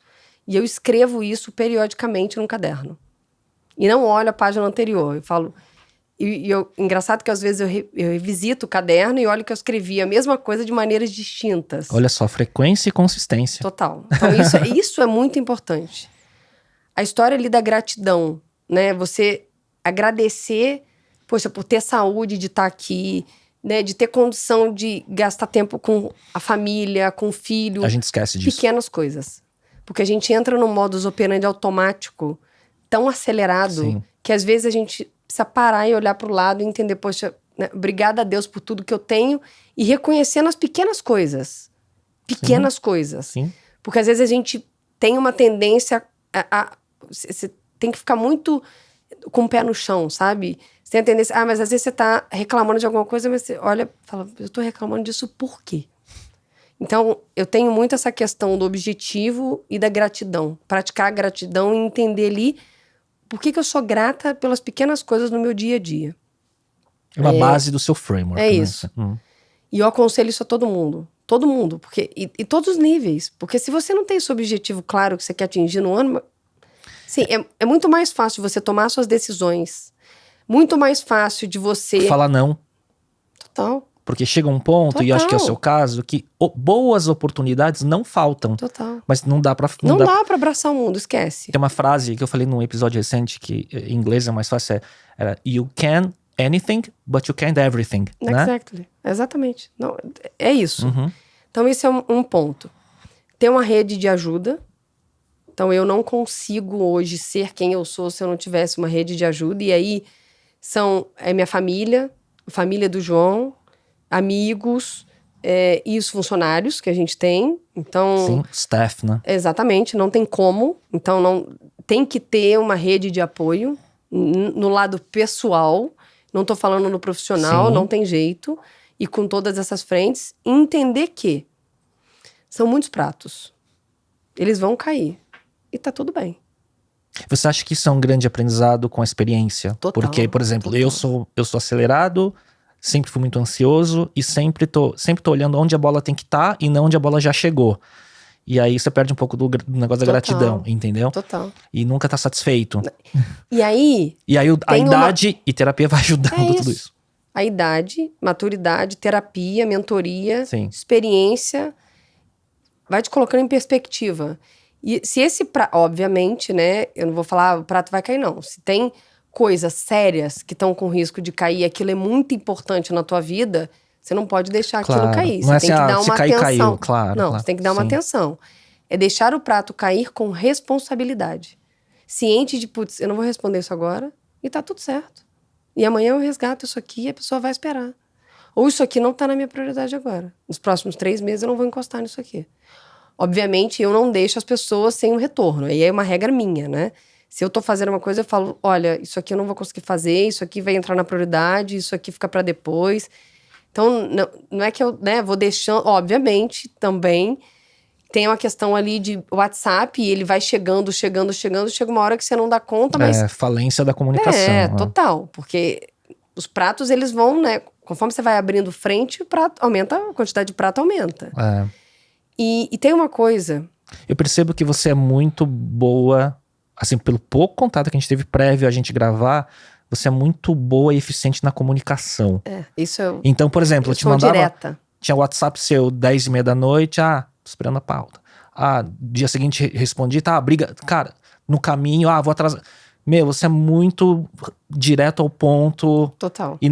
E eu escrevo isso periodicamente num caderno. E não olho a página anterior. Eu falo... engraçado que às vezes eu revisito o caderno e olho que eu escrevi a mesma coisa de maneiras distintas. Olha só, frequência e consistência. Total. Então, isso é muito importante. A história ali da gratidão, né? Você agradecer... Poxa, por ter saúde de estar aqui, né? De ter condição de gastar tempo com a família, com o filho. A gente esquece disso. Pequenas coisas. Porque a gente entra num modus operandi automático tão acelerado. Sim. Que às vezes a gente precisa parar e olhar para o lado e entender, poxa, né? Obrigada a Deus por tudo que eu tenho e reconhecendo as pequenas coisas. Pequenas coisas. Sim. Porque às vezes a gente tem uma tendência você tem que ficar muito com o pé no chão, sabe? Você tem a tendência... mas às vezes você tá reclamando de alguma coisa, mas você olha e fala, eu tô reclamando disso por quê? Então, eu tenho muito essa questão do objetivo e da gratidão. Praticar a gratidão e entender ali por que eu sou grata pelas pequenas coisas no meu dia a dia. É uma base do seu framework. É né? isso. E eu aconselho isso a todo mundo. Todo mundo. Porque, e todos os níveis. Porque se você não tem esse objetivo claro que você quer atingir no ano... Sim, é muito mais fácil você tomar suas decisões. Muito mais fácil de você... Falar não. Total. Porque chega um ponto, e acho que é o seu caso, que boas oportunidades não faltam. Total. Mas não dá pra... Não dá pra abraçar o mundo, esquece. Tem uma frase que eu falei num episódio recente, que em inglês é mais fácil, era You can anything, but you can't everything. Exactly. Né? Exatamente. Não, é isso. Uhum. Então, esse é um ponto. Ter uma rede de ajuda. Então, eu não consigo hoje ser quem eu sou se eu não tivesse uma rede de ajuda. E aí, é minha família, a família do João, amigos e os funcionários que a gente tem. Então, sim, staff, né? Exatamente, não tem como. Então, tem que ter uma rede de apoio no lado pessoal. Não tô falando no profissional, sim. Não tem jeito. E com todas essas frentes, entender que são muitos pratos. Eles vão cair. E tá tudo bem. Você acha que isso é um grande aprendizado com a experiência? Total, Porque, por exemplo, total. eu sou acelerado, sempre fui muito ansioso e sempre tô olhando onde a bola tem que estar e não onde a bola já chegou. E aí você perde um pouco do negócio da gratidão, entendeu? Total. E nunca tá satisfeito. E aí... E aí a idade e terapia vai ajudando tudo isso. A idade, maturidade, terapia, mentoria, Sim. experiência, vai te colocando em perspectiva. E se esse prato, obviamente, né, eu não vou falar o prato vai cair, não. Se tem coisas sérias que estão com risco de cair, aquilo é muito importante na tua vida, você não pode deixar aquilo cair. Não você é tem assim, que dar se uma cair, atenção. caiu, claro. Não, claro. você tem que dar uma atenção. É deixar o prato cair com responsabilidade. Ciente de, putz, eu não vou responder isso agora e tá tudo certo. E amanhã eu resgato isso aqui e a pessoa vai esperar. Ou isso aqui não tá na minha prioridade agora. Nos próximos 3 meses eu não vou encostar nisso aqui. Obviamente, eu não deixo as pessoas sem um retorno. Aí é uma regra minha, né? Se eu tô fazendo uma coisa, eu falo, olha, isso aqui eu não vou conseguir fazer, isso aqui vai entrar na prioridade, isso aqui fica para depois. Então, não é que eu, né, vou deixando... Obviamente, também tem uma questão ali de WhatsApp, e ele vai chegando, chega uma hora que você não dá conta, mas... falência da comunicação. Total. Porque os pratos, eles vão, né? Conforme você vai abrindo frente, o prato aumenta, a quantidade de prato aumenta. E tem uma coisa... Eu percebo que você é muito boa, assim, pelo pouco contato que a gente teve prévio a gente gravar, você é muito boa e eficiente na comunicação. Isso eu... Então, por exemplo, eu te sou mandava... direta. Tinha WhatsApp seu 10h30 da noite, tô esperando a pauta. Dia seguinte respondi, briga. Cara, no caminho, vou atrasar. Meu, você é muito direto ao ponto. Total. E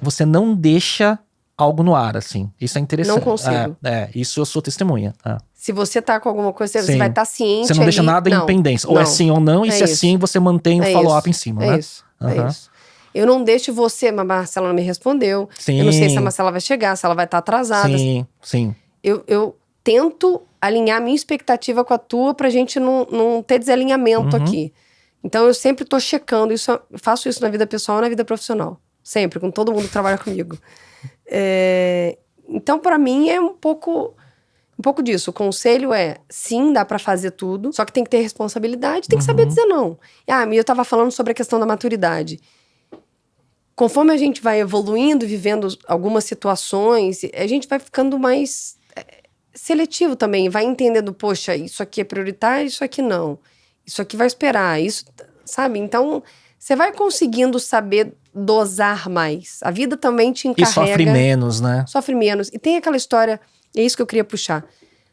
você não deixa algo no ar, assim. Isso é interessante. Não consigo. Isso eu sou testemunha. Se você tá com alguma coisa, você vai estar ciente. Você não deixa nada em pendência. Ou é sim ou não, e se é sim, você mantém o follow-up em cima, né? É isso. Eu não deixo você, mas a Marcela não me respondeu. Sim. Eu não sei se a Marcela vai chegar, se ela vai estar atrasada. Sim. Eu tento alinhar a minha expectativa com a tua pra gente não ter desalinhamento aqui. Então eu sempre tô checando isso, eu faço isso na vida pessoal e na vida profissional. Sempre, com todo mundo que trabalha comigo. Então, pra mim, é um pouco disso. O conselho é, sim, dá pra fazer tudo, só que tem que ter responsabilidade, tem que saber dizer não. Eu tava falando sobre a questão da maturidade. Conforme a gente vai evoluindo, vivendo algumas situações, a gente vai ficando mais seletivo também. Vai entendendo, poxa, isso aqui é prioritário, isso aqui não. Isso aqui vai esperar, isso, sabe? Então, você vai conseguindo saber dosar mais. A vida também te encarrega... E sofre menos, né? Sofre menos. E tem aquela história, é isso que eu queria puxar,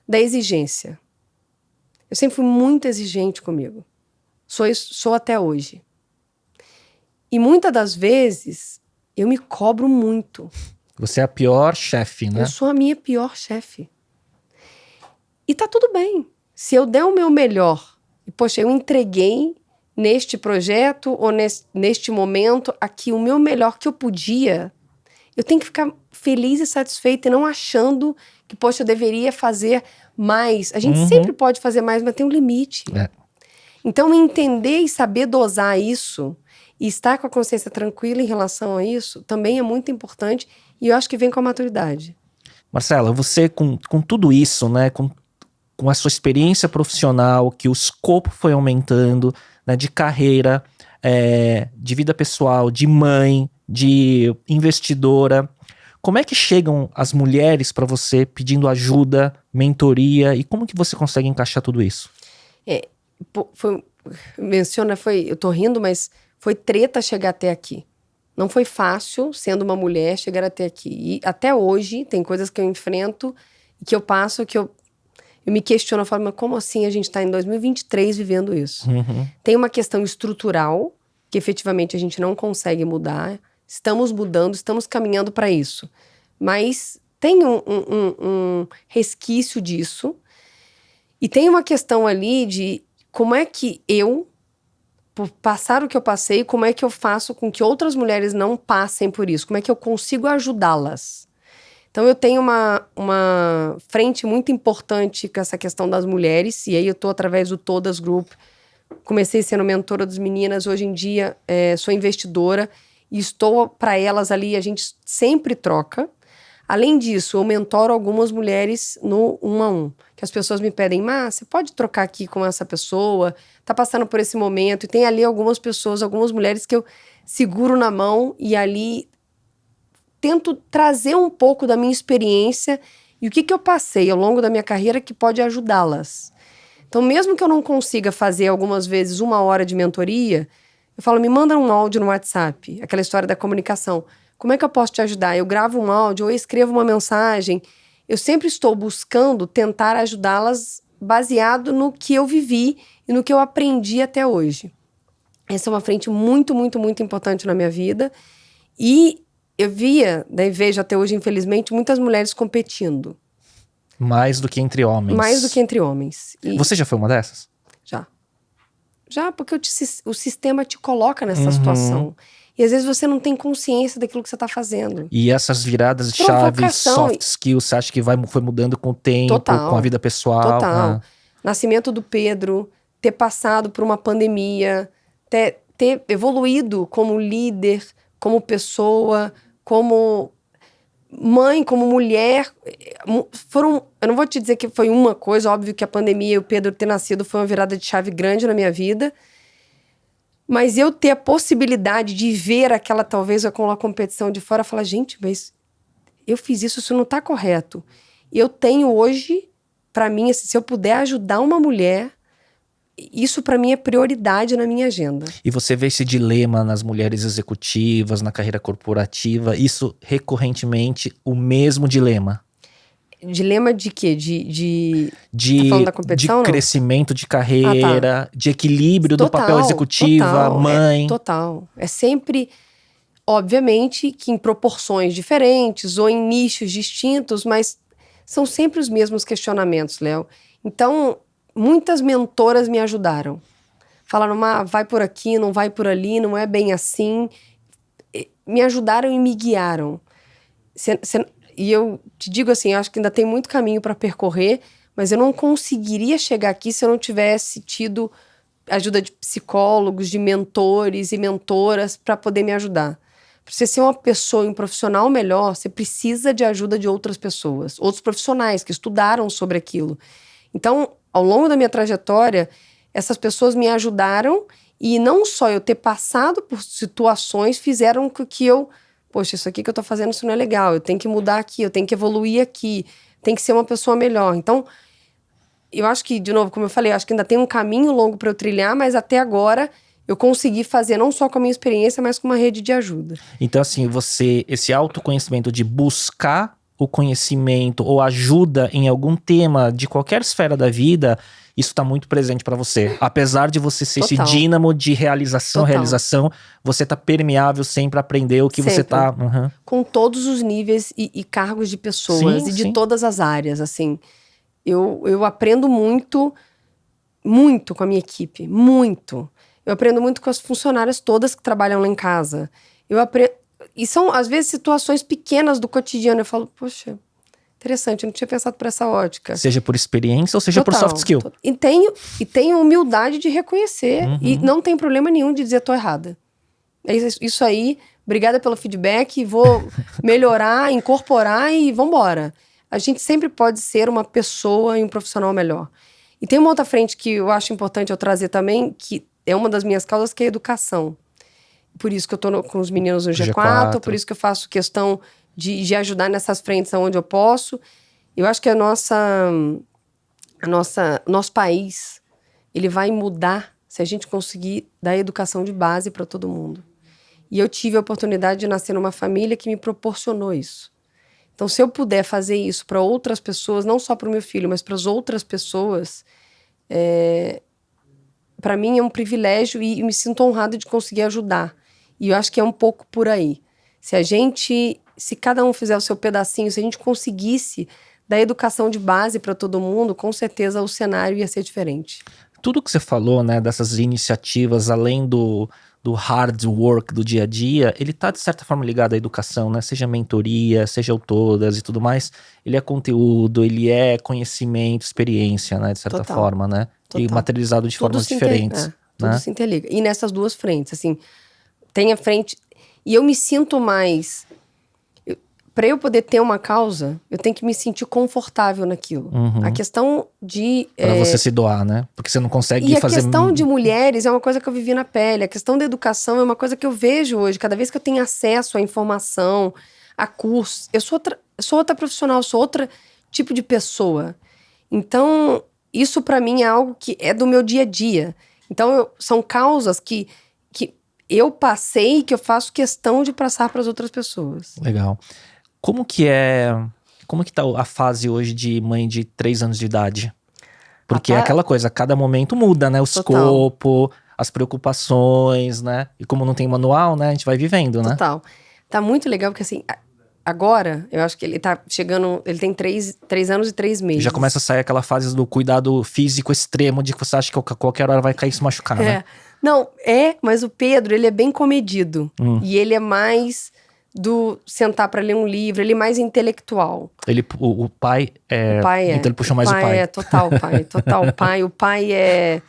da exigência. Eu sempre fui muito exigente comigo. Sou até hoje. E muitas das vezes, eu me cobro muito. Você é a pior chefe, né? Eu sou a minha pior chefe. E tá tudo bem. Se eu der o meu melhor, e poxa, eu entreguei neste projeto ou neste momento aqui o meu melhor que eu podia, eu tenho que ficar feliz e satisfeita e não achando que, poxa, eu deveria fazer mais. A gente sempre pode fazer mais, mas tem um limite. Então, entender e saber dosar isso e estar com a consciência tranquila em relação a isso também é muito importante e eu acho que vem com a maturidade. Marcela, você com tudo isso, né, com a sua experiência profissional, que o escopo foi aumentando, né, de carreira, de vida pessoal, de mãe, de investidora, como é que chegam as mulheres para você pedindo ajuda, mentoria, e como que você consegue encaixar tudo isso? Eu tô rindo, mas foi treta chegar até aqui. Não foi fácil, sendo uma mulher, chegar até aqui. E até hoje, tem coisas que eu enfrento e que eu passo, que eu me questiono, eu falo, mas como assim a gente tá em 2023 vivendo isso? Tem uma questão estrutural, que efetivamente a gente não consegue mudar. Estamos mudando, estamos caminhando para isso. Mas tem um resquício disso. E tem uma questão ali de como é que eu, por passar o que eu passei, como é que eu faço com que outras mulheres não passem por isso? Como é que eu consigo ajudá-las? Então eu tenho uma frente muito importante com essa questão das mulheres, e aí eu tô através do Todas Group. Comecei sendo mentora das meninas, hoje em dia sou investidora e estou para elas ali, a gente sempre troca. Além disso, eu mentoro algumas mulheres no 1 a 1. Que as pessoas me pedem, você pode trocar aqui com essa pessoa? Tá passando por esse momento. E tem ali algumas pessoas, algumas mulheres que eu seguro na mão e ali tento trazer um pouco da minha experiência e o que eu passei ao longo da minha carreira que pode ajudá-las. Então, mesmo que eu não consiga fazer algumas vezes 1 hora de mentoria, eu falo, me manda um áudio no WhatsApp, aquela história da comunicação. Como é que eu posso te ajudar? Eu gravo um áudio ou eu escrevo uma mensagem. Eu sempre estou buscando tentar ajudá-las baseado no que eu vivi e no que eu aprendi até hoje. Essa é uma frente muito, muito, muito importante na minha vida. E eu vejo até hoje, infelizmente, muitas mulheres competindo. Mais do que entre homens. Mais do que entre homens. Você já foi uma dessas? Já, porque o sistema te coloca nessa situação. E às vezes você não tem consciência daquilo que você está fazendo. E essas viradas de chave, soft skills, você acha que foi mudando com o tempo, com a vida pessoal? Total. Nascimento do Pedro, ter passado por uma pandemia, ter evoluído como líder, como pessoa, como mãe, como mulher. Eu não vou te dizer que foi uma coisa, óbvio que a pandemia e o Pedro ter nascido foi uma virada de chave grande na minha vida. Mas eu ter a possibilidade de ver talvez aquela competição de fora, falar, gente, mas eu fiz isso não tá correto. E eu tenho hoje, para mim, se eu puder ajudar uma mulher, isso para mim é prioridade na minha agenda. E você vê esse dilema nas mulheres executivas, na carreira corporativa, isso recorrentemente, o mesmo dilema? Dilema de quê? Tá falando da competição, de crescimento de carreira, de equilíbrio do papel executiva, mãe. Total. É sempre, obviamente, que em proporções diferentes ou em nichos distintos, mas são sempre os mesmos questionamentos, Léo. Então, muitas mentoras me ajudaram. Falaram, vai por aqui, não vai por ali, não é bem assim. Me ajudaram e me guiaram. E eu te digo assim, eu acho que ainda tem muito caminho para percorrer, mas eu não conseguiria chegar aqui se eu não tivesse tido ajuda de psicólogos, de mentores e mentoras para poder me ajudar. Para você ser uma pessoa e um profissional melhor, você precisa de ajuda de outras pessoas, outros profissionais que estudaram sobre aquilo. Então, ao longo da minha trajetória, essas pessoas me ajudaram e não só eu ter passado por situações fizeram com que eu... Poxa, isso aqui que eu tô fazendo, isso não é legal. Eu tenho que mudar aqui, eu tenho que evoluir aqui. Tem que ser uma pessoa melhor. Então, eu acho que, de novo, como eu falei, eu acho que ainda tem um caminho longo para eu trilhar, mas até agora eu consegui fazer não só com a minha experiência, mas com uma rede de ajuda. Então, assim, esse autoconhecimento de buscar o conhecimento ou ajuda em algum tema de qualquer esfera da vida, isso está muito presente para você. Apesar de você ser esse dínamo de realização, você tá permeável sempre a aprender o que você tá... Com todos os níveis e cargos de pessoas e de todas as áreas, assim. Eu aprendo muito com a minha equipe, muito. Eu aprendo muito com as funcionárias todas que trabalham lá em casa. Eu aprendo... E são, às vezes, situações pequenas do cotidiano. Eu falo, poxa, interessante, eu não tinha pensado por essa ótica. Seja por experiência ou seja por soft skill. E tenho humildade de reconhecer. E não tem problema nenhum de dizer tô errada. É isso aí, obrigada pelo feedback, vou melhorar, incorporar e vambora. A gente sempre pode ser uma pessoa e um profissional melhor. E tem uma outra frente que eu acho importante eu trazer também, que é uma das minhas causas, que é a educação. Por isso que eu tô com os meninos no G4, por isso que eu faço questão de ajudar nessas frentes onde eu posso. Eu acho que nosso país, ele vai mudar se a gente conseguir dar educação de base para todo mundo. E eu tive a oportunidade de nascer numa família que me proporcionou isso. Então, se eu puder fazer isso para outras pessoas, não só para o meu filho, mas para as outras pessoas, para mim é um privilégio e me sinto honrada de conseguir ajudar. E eu acho que é um pouco por aí. Se cada um fizer o seu pedacinho, se a gente conseguisse dar educação de base para todo mundo, com certeza o cenário ia ser diferente. Tudo que você falou, né, dessas iniciativas, além do hard work do dia a dia, ele tá de certa forma ligado à educação, né? Seja mentoria, seja todas e tudo mais. Ele é conteúdo, ele é conhecimento, experiência, né? De certa forma, né? E materializado de formas diferentes. Tudo se interliga. E nessas duas frentes, assim, tem a frente... E eu me sinto mais... para eu poder ter uma causa, eu tenho que me sentir confortável naquilo. A questão de... Pra você se doar, né? Porque você não consegue E fazer... a questão de mulheres é uma coisa que eu vivi na pele. A questão da educação é uma coisa que eu vejo hoje. Cada vez que eu tenho acesso à informação, a cursos... Eu sou outra profissional, sou outro tipo de pessoa. Então, isso pra mim é algo que é do meu dia a dia. Então, são causas que eu passei e que eu faço questão de passar para as outras pessoas. Legal. Como que tá a fase hoje de mãe de 3 anos de idade? Porque é aquela coisa, cada momento muda, né? O escopo, as preocupações, né? E como não tem manual, né? A gente vai vivendo, né? Total. Tá muito legal, porque assim, agora, eu acho que ele tá chegando... Ele tem 3 anos e 3 meses. Já começa a sair aquela fase do cuidado físico extremo, de que você acha que a qualquer hora vai cair e se machucar, né? Não, mas o Pedro, ele é bem comedido. E ele é mais do sentar pra ler um livro, ele é mais intelectual. O pai é... Então ele puxou mais o pai. O pai é total pai. O pai é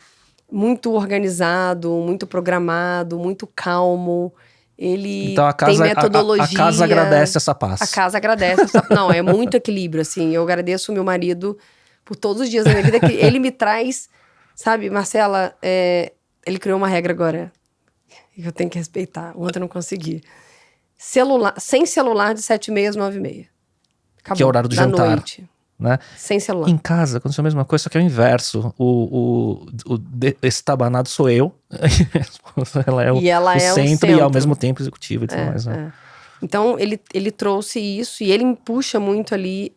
muito organizado, muito programado, muito calmo. Ele então tem metodologia. A casa agradece essa paz. A casa agradece essa... Não, é muito equilíbrio, assim. Eu agradeço o meu marido por todos os dias da minha vida, que ele me traz... Sabe, Marcela, ele criou uma regra agora que eu tenho que respeitar. Ontem eu não consegui. Sem celular de 7h30 às 9h30. Acabou. Que é o horário do jantar. Noite. Né? Sem celular. Em casa aconteceu a mesma coisa, só que é o inverso. Esse tabanado sou eu. Ela é o centro e ao mesmo tempo executivo e tudo mais. Né? Então ele trouxe isso e ele me puxa muito ali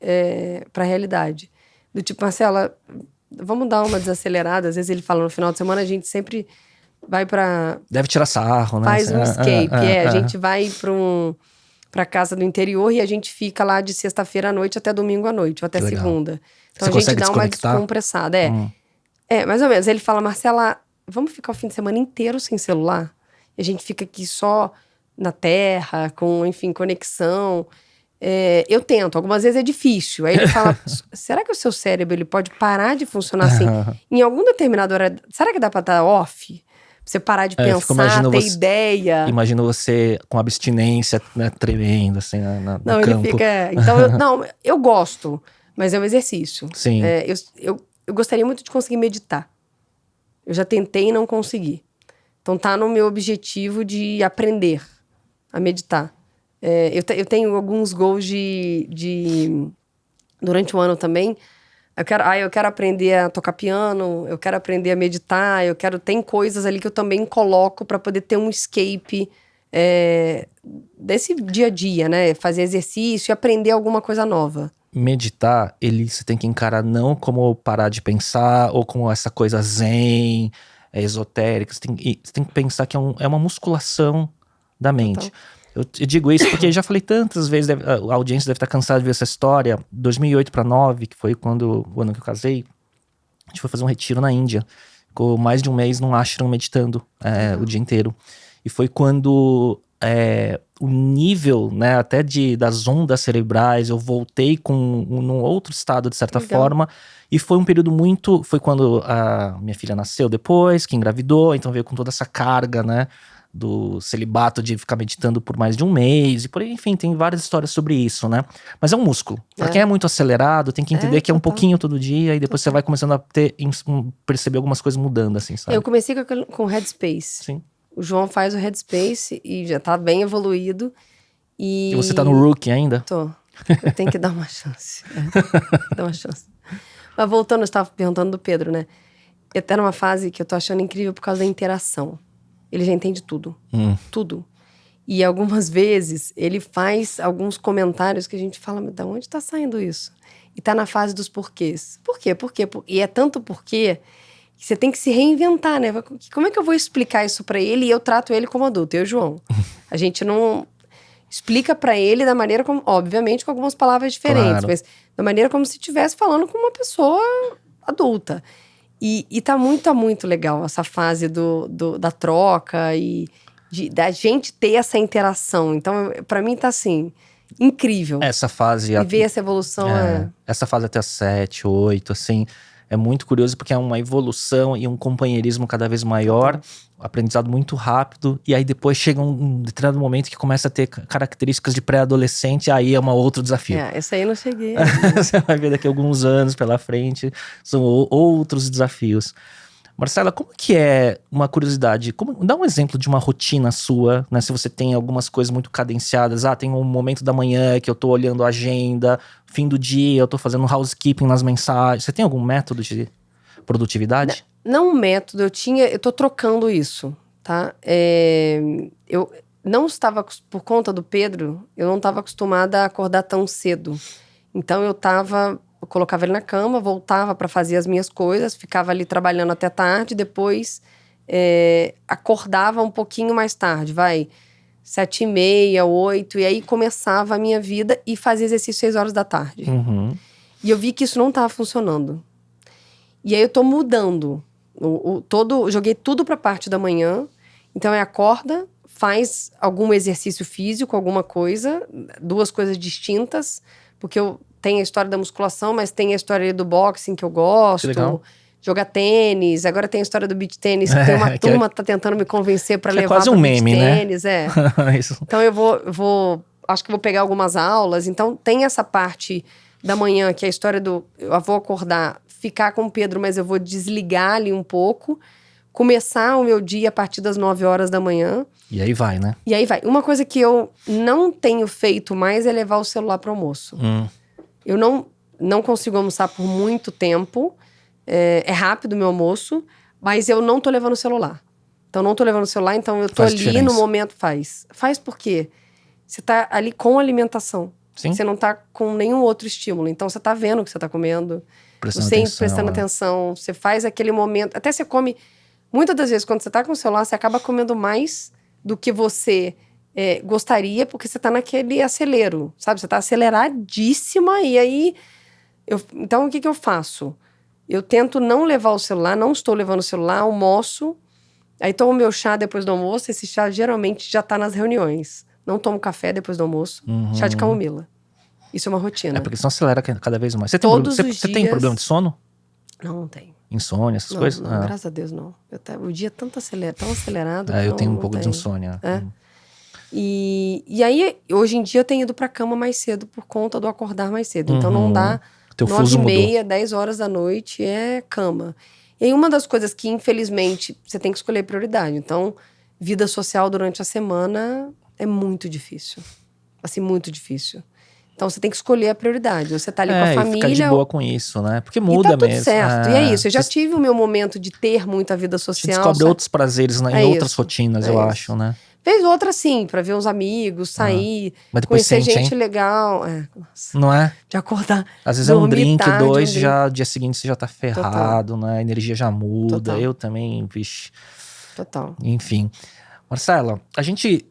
pra realidade. Do tipo, Marcela, vamos dar uma desacelerada. Às vezes ele fala no final de semana, a gente sempre vai pra... Deve tirar sarro, né? Faz um escape, a gente vai pra casa do interior e a gente fica lá de sexta-feira à noite até domingo à noite, ou até segunda. Então você a gente dá uma desconectar? descompressada. Mais ou menos. Ele fala, Marcela, vamos ficar o fim de semana inteiro sem celular? E a gente fica aqui só na terra, com, enfim, conexão. Eu tento, algumas vezes é difícil. Aí ele fala, será que o seu cérebro ele pode parar de funcionar assim? Em algum determinado horário, será que dá pra dar off? Pra você parar de pensar, ter ideia. Imagina você com abstinência, né, tremendo, assim, no campo. Ele fica... Então, eu gosto, mas é um exercício. Sim. Eu gostaria muito de conseguir meditar. Eu já tentei e não consegui. Então, tá no meu objetivo de aprender a meditar. Eu tenho alguns goals durante o ano também. Eu quero aprender a tocar piano, eu quero aprender a meditar, tem coisas ali que eu também coloco para poder ter um escape desse dia a dia, né? Fazer exercício e aprender alguma coisa nova. Meditar, você tem que encarar não como parar de pensar ou como essa coisa zen, esotérica. Você tem que pensar que é uma musculação da mente. Total. Eu digo isso porque já falei tantas vezes, a audiência deve estar cansada de ver essa história. 2008 para 2009, que foi o ano que eu casei, a gente foi fazer um retiro na Índia. Ficou mais de um mês num ashram meditando o dia inteiro. E foi quando o nível, né, até das ondas cerebrais, eu voltei num outro estado, de certa forma. E foi um período foi quando a minha filha nasceu depois, que engravidou, então veio com toda essa carga, né, do celibato, de ficar meditando por mais de um mês, e por aí, enfim, tem várias histórias sobre isso, né? Mas é um músculo. Pra quem é muito acelerado, tem que entender que é um pouquinho todo dia, e depois você vai começando a perceber algumas coisas mudando, assim, sabe? Eu comecei com o Headspace. Sim. O João faz o Headspace e já tá bem evoluído. E você tá no Rookie ainda? Tô. Eu tenho que dar uma chance. Dar uma chance. Mas voltando, eu estava perguntando do Pedro, né? Eu tô numa fase que eu tô achando incrível por causa da interação. Ele já entende tudo. Tudo. E algumas vezes ele faz alguns comentários que a gente fala, mas de onde tá saindo isso? E tá na fase dos porquês. Por quê? Por quê? E é tanto porquê que você tem que se reinventar, né? Como é que eu vou explicar isso pra ele e eu trato ele como adulto, eu e o João? A gente não explica pra ele da maneira como, obviamente com algumas palavras diferentes, claro, mas da maneira como se estivesse falando com uma pessoa adulta. E tá muito legal essa fase da troca e da gente ter essa interação. Então, pra mim tá assim, incrível. Essa fase... E ver essa evolução Essa fase até 7, 8, assim... é muito curioso porque é uma evolução e um companheirismo cada vez maior, aprendizado muito rápido, e aí depois chega um determinado momento que começa a ter características de pré-adolescente, aí é um outro desafio. Essa aí eu não cheguei. Você vai ver daqui a alguns anos pela frente, são outros desafios. Marcela, como que é, uma curiosidade, dá um exemplo de uma rotina sua, né? Se você tem algumas coisas muito cadenciadas, tem um momento da manhã que eu tô olhando a agenda, fim do dia eu tô fazendo housekeeping nas mensagens. Você tem algum método de produtividade? Não um método, eu tô trocando isso, tá? Eu não estava, por conta do Pedro, eu não estava acostumada a acordar tão cedo. Então eu colocava ele na cama, voltava para fazer as minhas coisas, ficava ali trabalhando até tarde, depois acordava um pouquinho mais tarde, 7h30, 8h, e aí começava a minha vida e fazia exercício 6 horas da tarde. Uhum. E eu vi que isso não estava funcionando. E aí eu tô mudando. Joguei tudo pra parte da manhã. Então acorda, faz algum exercício físico, alguma coisa, 2 coisas distintas, porque eu tenho a história da musculação, mas tem a história do boxing que eu gosto. Legal. Jogar tênis, agora tem a história do beach tênis, que tem uma turma que tá tentando me convencer pra levar quase pro um beach meme, tênis, né? Isso. Então eu acho que vou pegar algumas aulas. Então tem essa parte da manhã, que é a história eu vou acordar, ficar com o Pedro, mas eu vou desligar ali um pouco, começar o meu dia a partir das 9 horas da manhã. E aí vai, né? E aí vai. Uma coisa que eu não tenho feito mais é levar o celular para o almoço. Eu não consigo almoçar por muito tempo. É rápido o meu almoço, mas eu não tô levando o celular. Então, não tô levando o celular, então eu tô Faz ali diferença. no momento. Faz por quê? Você tá ali com alimentação. Sim. Você não tá com nenhum outro estímulo. Então, você tá vendo o que você tá comendo. Prestando atenção. Você faz aquele momento. Até você come. Muitas das vezes, quando você tá com o celular, você acaba comendo mais do que você gostaria, porque você tá naquele acelero, sabe? Você tá aceleradíssima e aí... Então, o que eu faço? Eu tento não levar o celular, não estou levando o celular, almoço, aí tomo meu chá depois do almoço, esse chá geralmente já tá nas reuniões. Não tomo café depois do almoço, chá de camomila. Isso é uma rotina. Porque senão acelera cada vez mais. Você tem problema de sono? Não tenho. Insônia, essas coisas? Não, graças a Deus não. O dia é tão acelerado. Eu tenho um pouco de insônia. E aí, hoje em dia, eu tenho ido pra cama mais cedo por conta do acordar mais cedo. Então, não dá. Teu fuso mudou. 9h30, 10 horas da noite é cama. E aí, uma das coisas que, infelizmente, você tem que escolher prioridade. Então, vida social durante a semana é muito difícil. Assim, muito difícil. Então, você tem que escolher a prioridade. Você tá ali com a família... ficar de boa com isso, né? Porque muda e tá tudo mesmo. certo. E é isso. Eu já tive o meu momento de ter muita vida social. Você descobre outros prazeres em outras rotinas, eu acho, né? Vez ou outra, sim, pra ver uns amigos, sair, mas depois conhecer sente, gente legal. Nossa, não é? de acordar. Às vezes é um drink, tarde, 2, já dia seguinte você já tá ferrado, Total. né? A energia já muda. Total. Eu também, vixe. Total. Enfim. Marcela,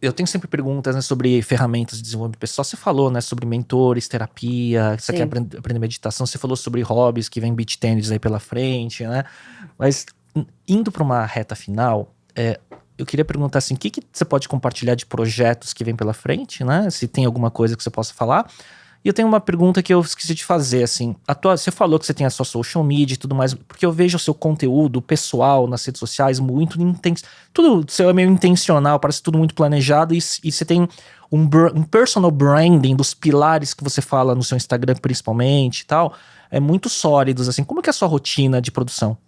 eu tenho sempre perguntas, né, sobre ferramentas de desenvolvimento pessoal. Você falou, né, sobre mentores, terapia, você quer aprender meditação, você falou sobre hobbies, que vem beach tennis aí pela frente, né? Mas indo para uma reta final, eu queria perguntar assim, o que você pode compartilhar de projetos que vem pela frente, né? Se tem alguma coisa que você possa falar. E eu tenho uma pergunta que eu esqueci de fazer, assim. Você falou que você tem a sua social media e tudo mais, porque eu vejo o seu conteúdo pessoal nas redes sociais muito intenso. Tudo seu é meio intencional, parece tudo muito planejado. E você tem um personal branding dos pilares que você fala no seu Instagram, principalmente e tal. É muito sólidos, assim. Como que é a sua rotina de produção?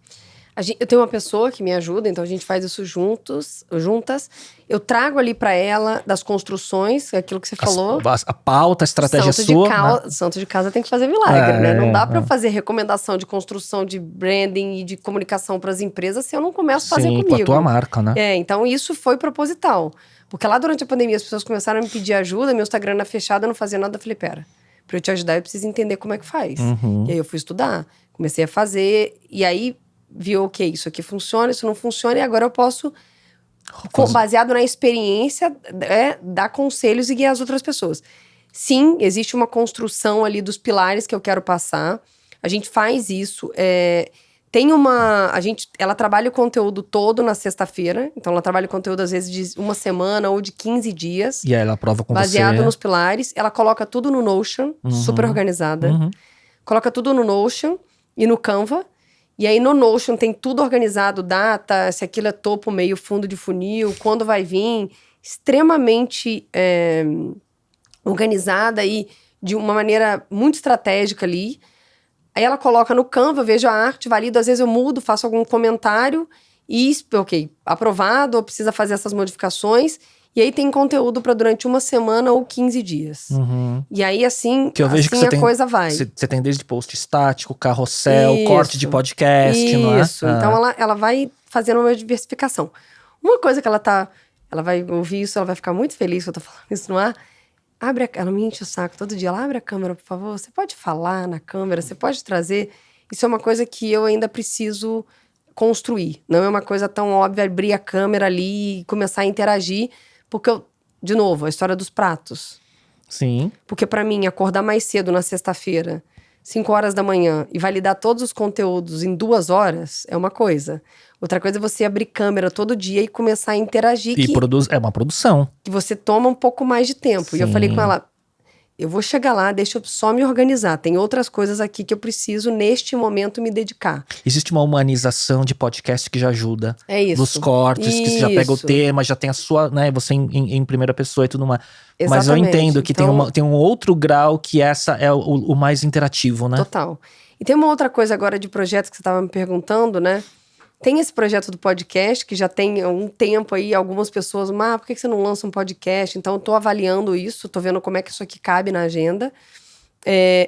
Eu tenho uma pessoa que me ajuda, então a gente faz isso juntas. Eu trago ali pra ela das construções, aquilo que você falou. A pauta, a estratégia sua. Santo de casa tem que fazer milagre, né? Não dá pra eu fazer recomendação de construção de branding e de comunicação pras empresas se eu não começo a fazer comigo. Com a tua marca, né? Então isso foi proposital. Porque lá durante a pandemia as pessoas começaram a me pedir ajuda, meu Instagram era fechado, eu não fazia nada. Eu falei, pera, pra eu te ajudar eu preciso entender como é que faz. E aí eu fui estudar, comecei a fazer, e aí viu, ok, isso aqui funciona, isso não funciona, e agora eu posso, baseado na experiência, dar conselhos e guiar as outras pessoas. Sim, existe uma construção ali dos pilares que eu quero passar. A gente faz isso. Ela trabalha o conteúdo todo na sexta-feira, então ela trabalha o conteúdo às vezes de uma semana ou de 15 dias. E aí ela aprova com baseado nos pilares. Ela coloca tudo no Notion, super organizada. Coloca tudo no Notion e no Canva. E aí no Notion tem tudo organizado, data, se aquilo é topo, meio, fundo de funil, quando vai vir, extremamente organizada e de uma maneira muito estratégica ali. Aí ela coloca no Canva, vejo a arte, valido, às vezes eu mudo, faço algum comentário e, ok, aprovado, ou precisa fazer essas modificações. E aí tem conteúdo para durante uma semana ou 15 dias. Uhum. E aí, assim, Que eu vejo que assim a coisa vai. Você tem desde post estático, carrossel, corte de podcast, não é? Isso. Então ela vai fazendo uma diversificação. Uma coisa que ela vai ouvir isso, ela vai ficar muito feliz que eu tô falando isso no ar. Ela me enche o saco todo dia. Ela abre a câmera, por favor. Você pode falar na câmera, você pode trazer. Isso é uma coisa que eu ainda preciso construir. Não é uma coisa tão óbvia abrir a câmera ali e começar a interagir. Porque de novo, a história dos pratos. Sim. Porque pra mim, acordar mais cedo na sexta-feira, 5 horas da manhã, e validar todos os conteúdos em 2 horas, é uma coisa. Outra coisa é você abrir câmera todo dia e começar a interagir. E é uma produção. Que você toma um pouco mais de tempo. Sim. E eu falei com ela, eu vou chegar lá, deixa eu só me organizar. Tem outras coisas aqui que eu preciso, neste momento, me dedicar. Existe uma humanização de podcast que já ajuda. É isso. Dos cortes, que você já pega o tema, já tem a sua, né, você em primeira pessoa e tudo mais. Exatamente. Mas eu entendo que então, tem um outro grau que essa é o mais interativo, né? Total. E tem uma outra coisa agora de projeto que você estava me perguntando, né? Tem esse projeto do podcast, que já tem um tempo aí, algumas pessoas, por que você não lança um podcast? Então, eu tô avaliando isso, tô vendo como é que isso aqui cabe na agenda.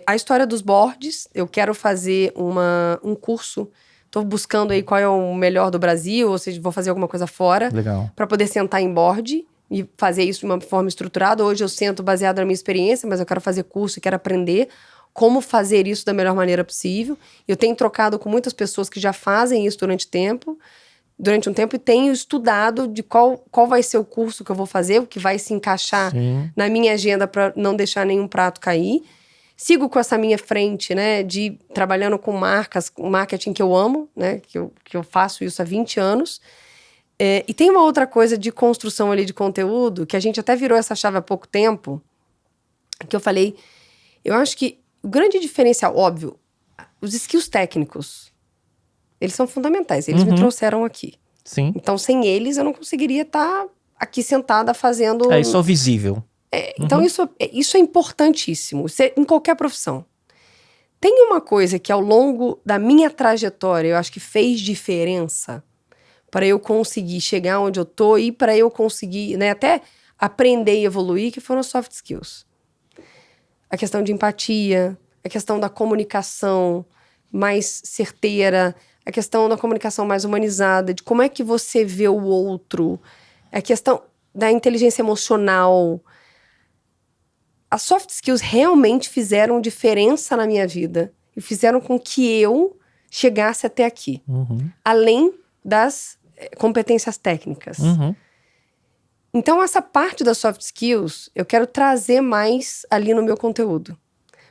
A história dos boards, eu quero fazer um curso, tô buscando aí qual é o melhor do Brasil, ou seja, vou fazer alguma coisa fora. Legal. Para poder sentar em board e fazer isso de uma forma estruturada. Hoje eu sento baseado na minha experiência, mas eu quero fazer curso e quero aprender como fazer isso da melhor maneira possível. Eu tenho trocado com muitas pessoas que já fazem isso durante um tempo e tenho estudado de qual vai ser o curso que eu vou fazer, o que vai se encaixar na minha agenda para não deixar nenhum prato cair. Sigo com essa minha frente, né, de trabalhando com marcas, com marketing que eu amo, né, que eu faço isso há 20 anos. E tem uma outra coisa de construção ali de conteúdo, que a gente até virou essa chave há pouco tempo, que eu falei, eu acho que o grande diferencial, óbvio, os skills técnicos, eles são fundamentais, eles me trouxeram aqui. Sim. Então, sem eles, eu não conseguiria estar aqui sentada fazendo... Isso é visível. Então, isso é importantíssimo, isso é em qualquer profissão. Tem uma coisa que ao longo da minha trajetória, eu acho que fez diferença para eu conseguir chegar onde eu tô e para eu conseguir, né, até aprender e evoluir, que foram os soft skills. A questão de empatia, a questão da comunicação mais certeira, a questão da comunicação mais humanizada, de como é que você vê o outro, a questão da inteligência emocional. As soft skills realmente fizeram diferença na minha vida e fizeram com que eu chegasse até aqui. Além das competências técnicas. Então, essa parte das soft skills, eu quero trazer mais ali no meu conteúdo.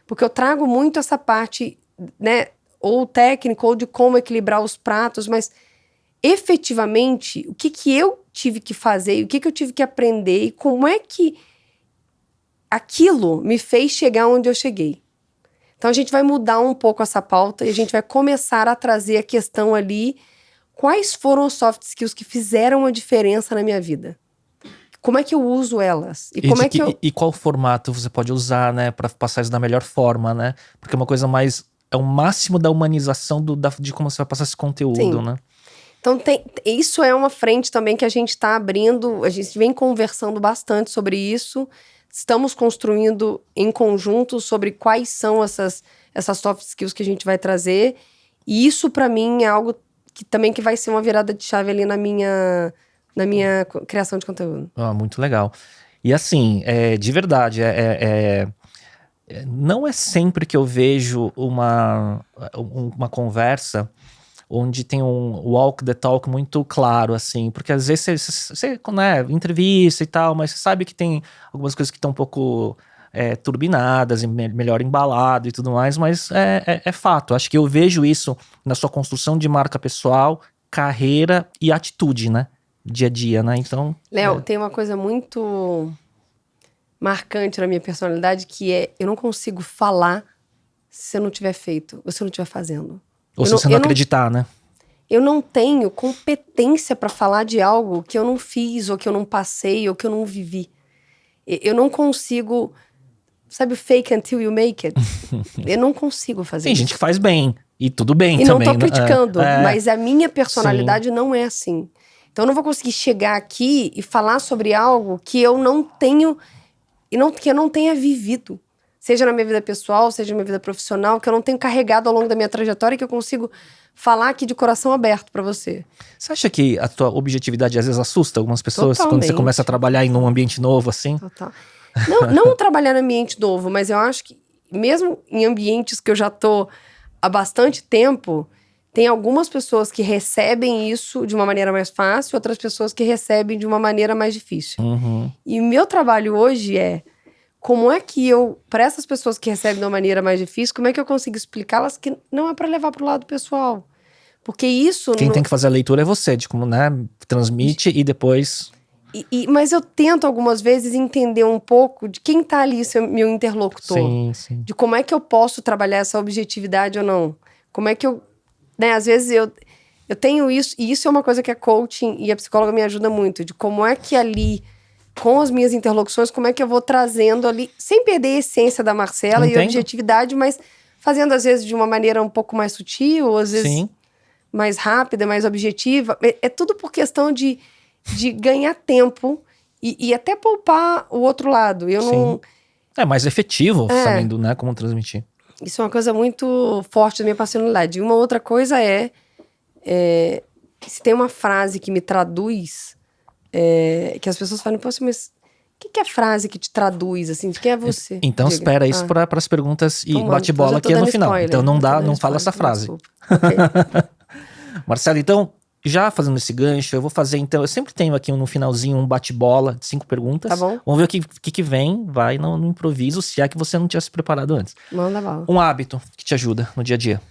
Porque eu trago muito essa parte, né, ou técnica, ou de como equilibrar os pratos, mas efetivamente, o que eu tive que fazer, o que eu tive que aprender e como é que aquilo me fez chegar onde eu cheguei. Então, a gente vai mudar um pouco essa pauta e a gente vai começar a trazer a questão ali, quais foram os soft skills que fizeram a diferença na minha vida? Como é que eu uso elas? E qual formato você pode usar, né, para passar isso da melhor forma, né? Porque é uma coisa mais... É o máximo da humanização de como você vai passar esse conteúdo, né? Então, isso é uma frente também que a gente está abrindo, a gente vem conversando bastante sobre isso, estamos construindo em conjunto sobre quais são essas soft skills que a gente vai trazer, e isso para mim é algo que vai ser uma virada de chave ali na minha criação de conteúdo. Muito legal. E assim, de verdade, não é sempre que eu vejo uma conversa onde tem um walk the talk muito claro, assim, porque às vezes você né, entrevista e tal, mas você sabe que tem algumas coisas que estão um pouco turbinadas, melhor embalado e tudo mais, mas é fato. Acho que eu vejo isso na sua construção de marca pessoal, carreira e atitude, né? Dia a dia, né? Então... Léo, tem uma coisa muito marcante na minha personalidade que eu não consigo falar se eu não tiver feito, ou se eu não estiver fazendo. Ou se você não acreditar, né? Eu não tenho competência para falar de algo que eu não fiz, ou que eu não passei, ou que eu não vivi. Eu não consigo... Sabe o fake until you make it? Eu não consigo fazer Tem isso. gente que faz bem. E tudo bem E também. não tô criticando, mas a minha personalidade Sim. não é assim. Então eu não vou conseguir chegar aqui e falar sobre algo que eu não tenho... que eu não tenha vivido. Seja na minha vida pessoal, seja na minha vida profissional, que eu não tenho carregado ao longo da minha trajetória, que eu consigo falar aqui de coração aberto pra você. Você acha que a tua objetividade às vezes assusta algumas pessoas? Totalmente. Quando você começa a trabalhar em um ambiente novo, assim? Total. Não trabalhar no ambiente novo, mas eu acho que mesmo em ambientes que eu já tô há bastante tempo, tem algumas pessoas que recebem isso de uma maneira mais fácil, outras pessoas que recebem de uma maneira mais difícil. Uhum. E o meu trabalho hoje é como é que eu, para essas pessoas que recebem de uma maneira mais difícil, como é que eu consigo explicá-las que não é para levar pro lado pessoal? Porque isso... Quem tem que fazer a leitura é você, de como, né, transmite e depois... Mas eu tento algumas vezes entender um pouco de quem tá ali, meu interlocutor. Sim, sim. De como é que eu posso trabalhar essa objetividade ou não. Como é que eu... Né, às vezes eu tenho isso, e isso é uma coisa que a coaching e a psicóloga me ajuda muito, de como é que ali... com as minhas interlocuções, como é que eu vou trazendo ali, sem perder a essência da Marcela e a objetividade, mas fazendo às vezes de uma maneira um pouco mais sutil, às vezes Sim. mais rápida, mais objetiva. É tudo por questão de ganhar tempo e até poupar o outro lado. Eu não... É mais efetivo, sabendo, né, como transmitir. Isso é uma coisa muito forte da minha personalidade. E uma outra coisa se tem uma frase que me traduz... que as pessoas falam, poxa, mas o que é a frase que te traduz, assim, de quem é você? Então Diga. espera isso para as perguntas e Então, bate-bola aqui no final. spoiler. Então não fala essa frase. Okay. Marcelo, então, já fazendo esse gancho, eu vou fazer, então, eu sempre tenho aqui no finalzinho um bate-bola de 5 perguntas. Tá bom. Vamos ver o que vem, vai no improviso, se é que você não tinha se preparado antes. Manda bala. Um hábito que te ajuda no dia a dia.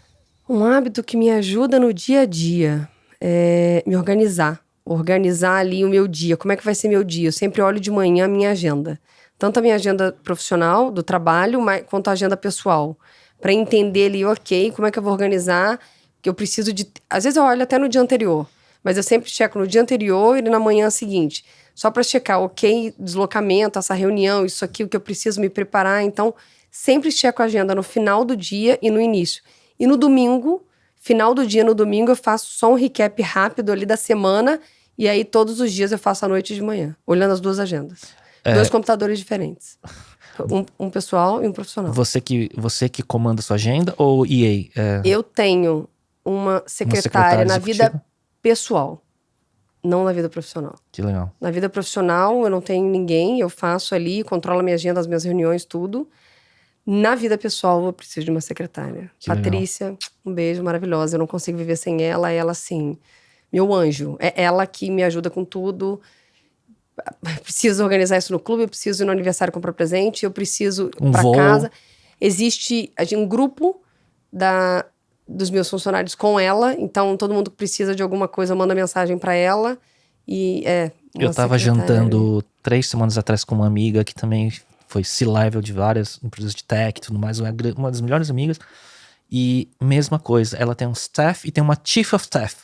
Um hábito que me ajuda no dia a dia é me organizar. Organizar ali o meu dia. Como é que vai ser meu dia? Eu sempre olho de manhã a minha agenda. Tanto a minha agenda profissional, do trabalho, quanto a agenda pessoal. Pra entender ali, ok, como é que eu vou organizar, que eu preciso de... Às vezes eu olho até no dia anterior, mas eu sempre checo no dia anterior e na manhã seguinte. Só pra checar, ok, deslocamento, essa reunião, isso aqui, o que eu preciso me preparar. Então, sempre checo a agenda no final do dia e no início. E no domingo... Final do dia, no domingo, eu faço só um recap rápido ali da semana. E aí, todos os dias, eu faço à noite e de manhã. Olhando as duas agendas. 2 computadores diferentes. Um pessoal e um profissional. Você que comanda a sua agenda ou EA? Eu tenho uma secretária na vida pessoal. Não na vida profissional. Que legal. Na vida profissional, eu não tenho ninguém. Eu faço ali, controlo a minha agenda, as minhas reuniões, tudo. Na vida pessoal, eu preciso de uma secretária. Que Patrícia, legal. um beijo, maravilhosa. Eu não consigo viver sem ela. Ela, assim, meu anjo. É ela que me ajuda com tudo. Eu preciso organizar isso no clube, eu preciso ir no aniversário comprar presente, eu preciso ir pra casa. Existe um grupo dos meus funcionários com ela. Então, todo mundo que precisa de alguma coisa manda mensagem pra ela. Eu tava jantando 3 semanas atrás com uma amiga que também... Foi C-level de várias empresas de tech e tudo mais, uma das melhores amigas. E mesma coisa, ela tem um staff e tem uma chief of staff.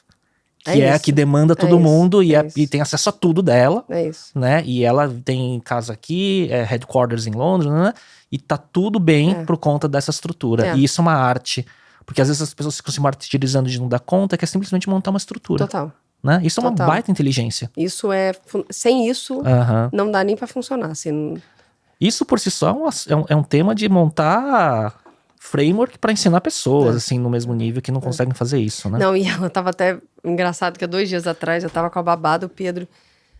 Que é a que demanda todo mundo e tem acesso a tudo dela. É isso. Né? E ela tem casa aqui, headquarters em Londres, né? E tá tudo bem por conta dessa estrutura. E isso é uma arte. Porque às vezes as pessoas ficam se martirizando de não dar conta, que é simplesmente montar uma estrutura. Total. Né? Isso é uma baita inteligência. Isso sem isso, não dá nem pra funcionar, assim... Isso por si só é um tema de montar framework para ensinar pessoas, assim, no mesmo nível que não conseguem fazer isso, né? Não, e ela tava até... Engraçado que há 2 dias atrás, eu tava com a babá do Pedro.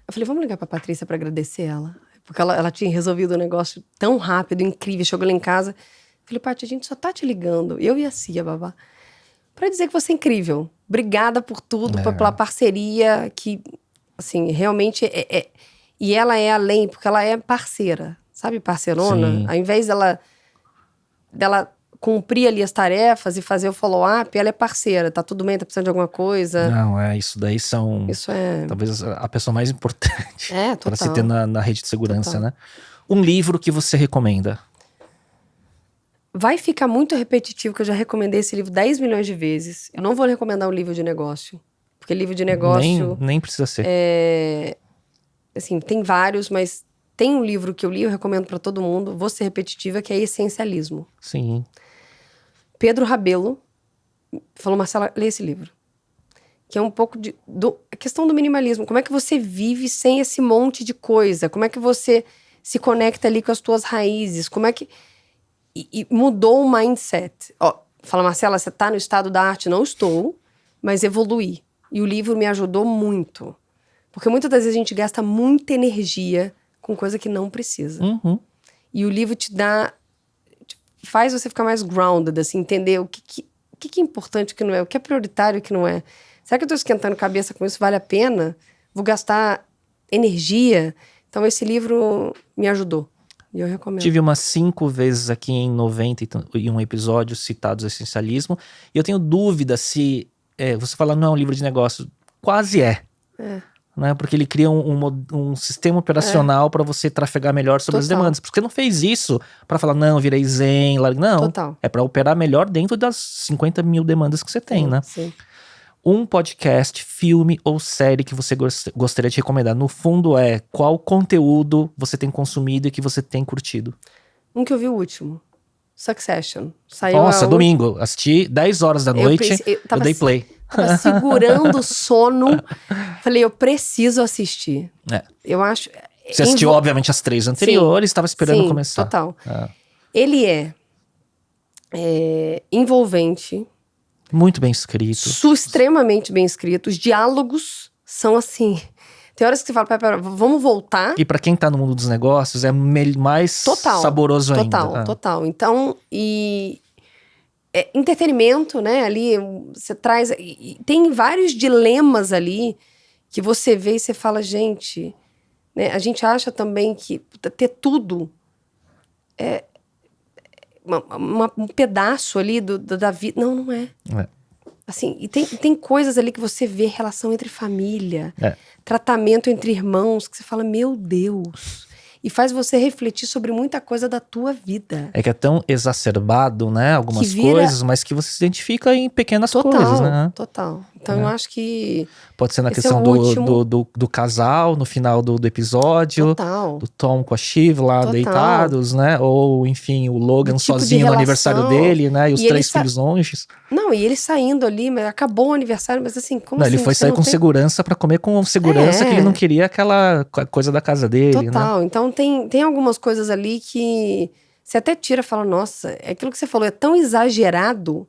Eu falei, vamos ligar pra Patrícia pra agradecer ela. Porque ela tinha resolvido um negócio tão rápido, incrível. Chegou lá em casa. Eu falei, Paty, a gente só tá te ligando. Eu e a Cia, babá. Pra dizer que você é incrível. Obrigada por tudo, pela parceria que, assim, realmente E ela é além, porque ela é parceira. Sabe, parcerona? Sim. Ao invés dela cumprir ali as tarefas e fazer o follow-up, ela é parceira. Tá tudo bem, tá precisando de alguma coisa. Não, isso daí são... Isso é... Talvez a pessoa mais importante para se ter na rede de segurança, né? Um livro que você recomenda? vai ficar muito repetitivo, que eu já recomendei esse livro 10 milhões de vezes. Eu não vou recomendar um livro de negócio. Porque livro de negócio... Nem precisa ser. Assim, tem vários, mas tem um livro que eu li, eu recomendo para todo mundo, vou ser repetitiva, que é Essencialismo. Sim. Pedro Rabelo falou, Marcela, lê esse livro. Que é um pouco a questão do minimalismo. Como é que você vive sem esse monte de coisa? Como é que você se conecta ali com as tuas raízes? Como é que... E mudou o mindset. Ó, fala, Marcela, você tá no estado da arte? Não estou, mas evoluí. E o livro me ajudou muito. Porque muitas das vezes a gente gasta muita energia com coisa que não precisa. Uhum. E o livro te faz você ficar mais grounded, assim, entender o que é importante e o que não é, o que é prioritário e o que não é. Será que eu tô esquentando cabeça com isso? Vale a pena? Vou gastar energia? Então, esse livro me ajudou. E eu recomendo. Tive umas 5 vezes aqui em 91 episódios citados Essencialismo. E eu tenho dúvida se... você fala, não é um livro de negócio. Quase é. Né? Porque ele cria um sistema operacional para você trafegar melhor sobre as demandas. Porque você não fez isso para falar, não, virei zen. Não, Total. é para operar melhor dentro das 50 mil demandas que você tem, né? Sim. Um podcast, filme ou série que você gostaria de recomendar? No fundo qual conteúdo você tem consumido e que você tem curtido? Um que eu vi o último. Succession. Saiu Nossa, domingo. Assisti 10 horas da noite, eu dei play. Tava segurando o sono. Falei, eu preciso assistir. Eu acho... Você assistiu, obviamente, as 3 anteriores, estava esperando começar. Total. Ele é envolvente. Muito bem escrito. Extremamente bem escrito. Os diálogos são assim... Tem horas que você fala, pera, vamos voltar. E pra quem tá no mundo dos negócios, é mais saboroso ainda. Total. Então, entretenimento, né? Ali, você traz... tem vários dilemas ali que você vê e você fala, gente... Né, a gente acha também que ter tudo é um pedaço ali da vida. Não é. Assim, e tem coisas ali que você vê, relação entre família, tratamento entre irmãos, que você fala, meu Deus. E faz você refletir sobre muita coisa da tua vida. É que é tão exacerbado, né? Algumas coisas, mas que você se identifica em pequenas coisas, né? Total. Então eu acho que... Pode ser na questão do casal, no final do episódio. Total. Do Tom com a Shiv lá deitados, né? Ou, enfim, o Logan sozinho no aniversário dele, né? E os 3 filhos longe. Não, e ele saindo ali, mas acabou o aniversário, mas assim, como assim? Ele foi sair com segurança pra comer com segurança, que ele não queria aquela coisa da casa dele, Total. né? Então tem algumas coisas ali que você até tira e fala, nossa, é aquilo que você falou, é tão exagerado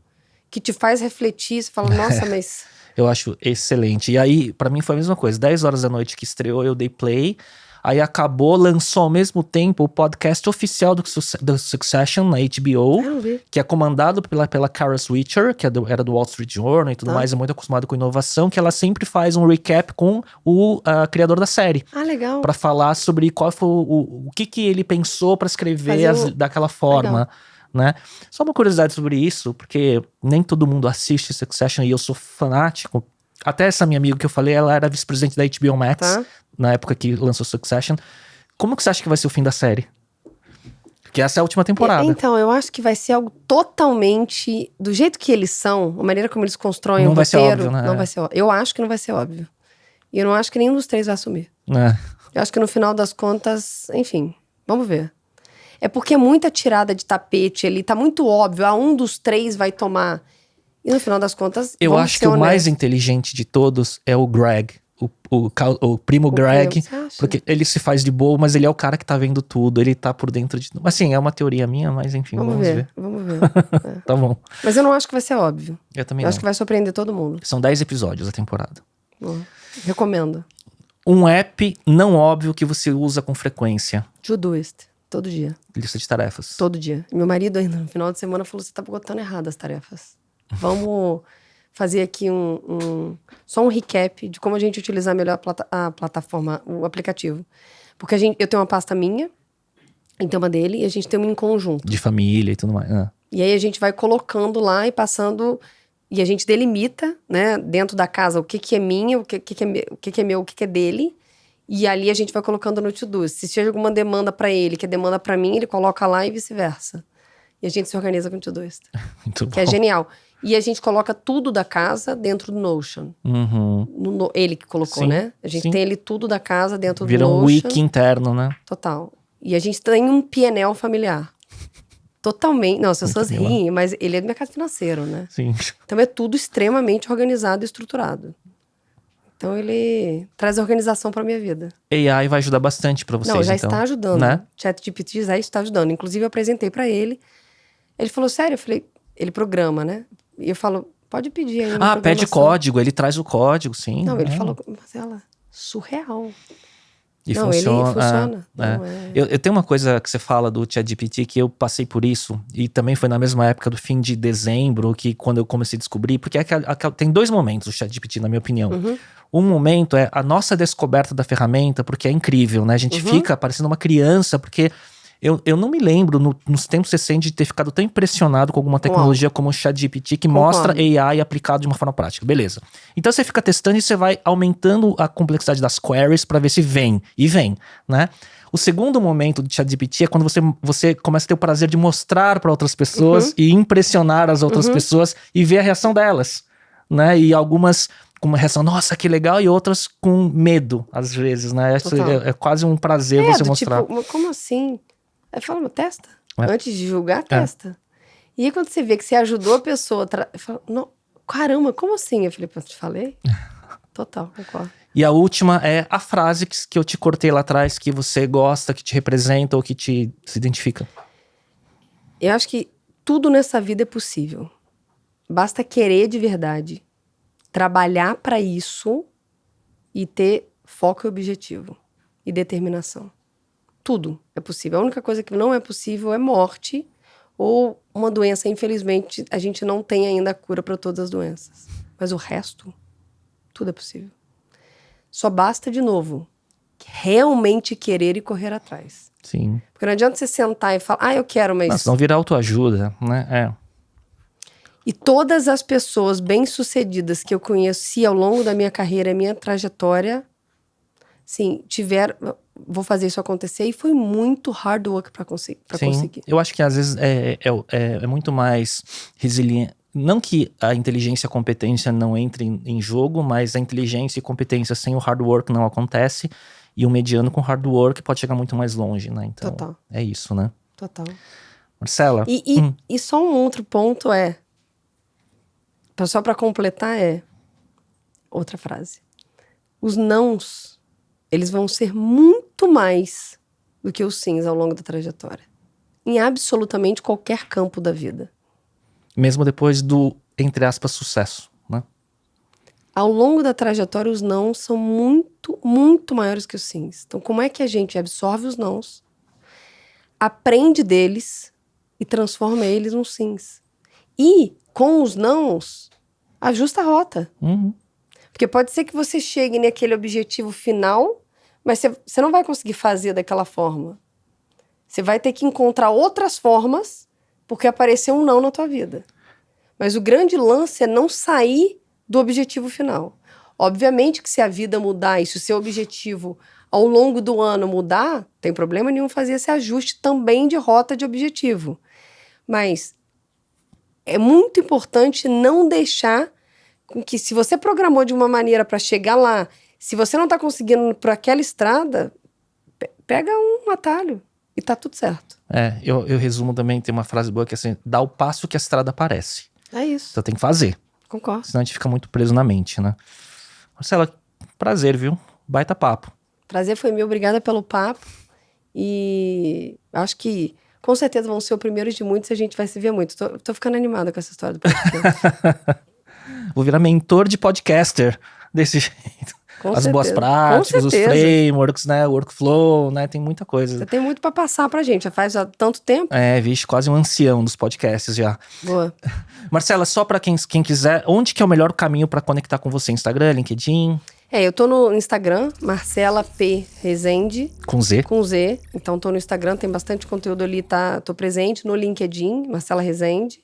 que te faz refletir, você fala, nossa, mas... Eu acho excelente. E aí, pra mim foi a mesma coisa. 10 horas da noite que estreou, eu dei play. Aí acabou, lançou ao mesmo tempo o podcast oficial do Succession na HBO, que é comandado pela Kara Swisher, que era do Wall Street Journal e tudo mais, é muito acostumado com inovação, que ela sempre faz um recap com o criador da série. Legal. Pra falar sobre qual foi o que ele pensou pra escrever daquela forma. Né? Só uma curiosidade sobre isso, porque nem todo mundo assiste Succession e eu sou fanático. Até essa minha amiga que eu falei, ela era vice-presidente da HBO Max, na época que lançou Succession. Como que você acha que vai ser o fim da série? Porque essa é a última temporada. Então, eu acho que vai ser algo totalmente... Do jeito que eles são, a maneira como eles constroem não o vai roteiro... ser óbvio, né? Não vai ser óbvio. Eu acho que não vai ser óbvio. E eu não acho que nenhum dos 3 vai assumir. Eu acho que no final das contas, enfim, vamos ver. É porque é muita tirada de tapete ali, tá muito óbvio, um dos 3 vai tomar. E no final das contas, eu acho que o mais inteligente de todos é o Greg, o primo Greg, porque ele se faz de bobo, mas ele é o cara que tá vendo tudo, ele tá por dentro de... Assim, é uma teoria minha, mas enfim, vamos ver. Vamos ver. Tá bom. Mas eu não acho que vai ser óbvio. Eu também não. Acho que vai surpreender todo mundo. São 10 episódios a temporada. Recomendo. Um app não óbvio que você usa com frequência. Todoist. Todo dia. Lista de tarefas. Todo dia. Meu marido ainda no final de semana falou, você tá botando errado as tarefas. Vamos fazer aqui só um recap de como a gente utilizar melhor a plataforma, o aplicativo. Porque eu tenho uma pasta minha, e tem uma dele, e a gente tem uma em conjunto. De família e tudo mais. E aí a gente vai colocando lá e passando... E a gente delimita, né, dentro da casa, o que é minha, o que é meu, o que é dele. E ali a gente vai colocando no to-do. Se chega alguma demanda para ele, que é demanda para mim, ele coloca lá e vice-versa. E a gente se organiza com Todoist. Muito bom. Que é genial. E a gente coloca tudo da casa dentro do Notion. Ele que colocou, Sim, né? A gente sim. tem ele tudo da casa dentro Vira do um Notion. wiki interno, né? Total. E a gente tem um PNL familiar. Totalmente. Não, as pessoas Muito legal. riem, mas ele é do mercado financeiro, né? Sim. Então é tudo extremamente organizado e estruturado. Então ele traz organização para minha vida. AI vai ajudar bastante pra vocês, Não, já então. está ajudando. Né? ChatGPT já está ajudando. Inclusive eu apresentei para ele. Ele falou, sério? Eu falei, ele programa, né? E eu falo, pode pedir aí uma Pede programação. código, ele traz o código, sim. Não, ele é. falou, Marcela, surreal. E Não, funciona. ele funciona. É. Não, é... Eu tenho uma coisa que você fala do ChatGPT que eu passei por isso, e também foi na mesma época do fim de dezembro, que quando eu comecei a descobrir, porque tem 2 momentos o ChatGPT, na minha opinião. Um momento é a nossa descoberta da ferramenta, porque é incrível, né? A gente fica parecendo uma criança, porque eu não me lembro, nos tempos recentes, de ter ficado tão impressionado com alguma tecnologia como o ChatGPT, que mostra AI aplicado de uma forma prática. Beleza. Então você fica testando e você vai aumentando a complexidade das queries para ver se vem. E vem, né? O segundo momento do ChatGPT é quando você começa a ter o prazer de mostrar para outras pessoas e impressionar as outras pessoas e ver a reação delas, né? E algumas com uma reação, nossa, que legal, e outras com medo, às vezes, né? É quase um prazer você mostrar. Tipo, como assim? Aí fala, testa. É. Antes de julgar, testa. E aí quando você vê que você ajudou a pessoa, fala, não, caramba, como assim? Eu falei, pô, te falei? Total, concordo. E a última é a frase que eu te cortei lá atrás, que você gosta, que te representa ou que se identifica. Eu acho que tudo nessa vida é possível. Basta querer de verdade, trabalhar para isso e ter foco e objetivo e determinação. Tudo é possível. A única coisa que não é possível é morte ou uma doença. Infelizmente, a gente não tem ainda a cura para todas as doenças. Mas o resto, tudo é possível. Só basta, de novo, realmente querer e correr atrás. Sim. Porque não adianta você sentar e falar, eu quero, mas... Não virar autoajuda, né? E todas as pessoas bem-sucedidas que eu conheci ao longo da minha carreira, minha trajetória, sim, vou fazer isso acontecer, e foi muito hard work para conseguir. Eu acho que às vezes é muito mais resiliente. Não que a inteligência e a competência não entrem em jogo, mas a inteligência e competência sem o hard work não acontece, e o mediano com hard work pode chegar muito mais longe, né? Então, Total. É isso, né? Total. Marcela? E só um outro ponto só para completar outra frase. Os nãos, eles vão ser muito mais do que os sims ao longo da trajetória. Em absolutamente qualquer campo da vida. Mesmo depois do, entre aspas, sucesso, né? Ao longo da trajetória, os nãos são muito, muito maiores que os sims. Então, como é que a gente absorve os nãos, aprende deles e transforma eles nos sims? E, com os nãos, ajusta a rota. Porque pode ser que você chegue naquele objetivo final, mas você não vai conseguir fazer daquela forma. Você vai ter que encontrar outras formas, porque apareceu um não na tua vida. Mas o grande lance é não sair do objetivo final. Obviamente que se a vida mudar e se o seu objetivo ao longo do ano mudar, tem problema nenhum fazer esse ajuste também de rota de objetivo. Mas é muito importante não deixar com que, se você programou de uma maneira para chegar lá, se você não está conseguindo por aquela estrada, pega um atalho e tá tudo certo. Eu resumo também, tem uma frase boa que é assim, dá o passo que a estrada aparece. É isso. Então tem que fazer. Concordo. Senão a gente fica muito preso na mente, né? Marcela, prazer, viu? Baita papo. Prazer foi meu, obrigada pelo papo. E acho que com certeza vão ser o primeiro de muitos e a gente vai se ver muito. Tô ficando animada com essa história do podcast. Vou virar mentor de podcaster desse jeito. As boas práticas, os frameworks, né? Workflow, né? Tem muita coisa. Você tem muito pra passar pra gente, já faz há tanto tempo. Vixe, quase um ancião dos podcasts já. Boa. Marcela, só pra quem quiser, onde que é o melhor caminho pra conectar com você? Instagram, LinkedIn? Eu tô no Instagram, Marcela P. Rezende. Com Z? Com Z. Então tô no Instagram, tem bastante conteúdo ali, tô presente. No LinkedIn, Marcela Rezende.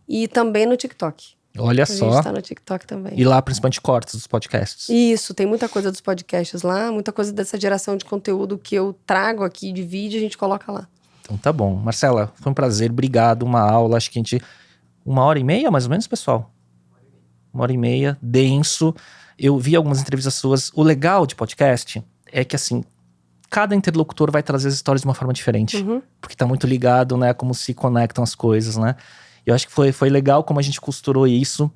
E também no TikTok. Olha só. A gente tá no TikTok também. E lá, principalmente, cortes dos podcasts. Isso, tem muita coisa dos podcasts lá, muita coisa dessa geração de conteúdo que eu trago aqui de vídeo, a gente coloca lá. Então tá bom. Marcela, foi um prazer, obrigado, uma aula, acho que a gente... 1h30 mais ou menos, pessoal? 1h30, denso. Eu vi algumas entrevistas suas. O legal de podcast é que, assim, cada interlocutor vai trazer as histórias de uma forma diferente. Porque tá muito ligado, né, como se conectam as coisas, né? Eu acho que foi legal como a gente costurou isso.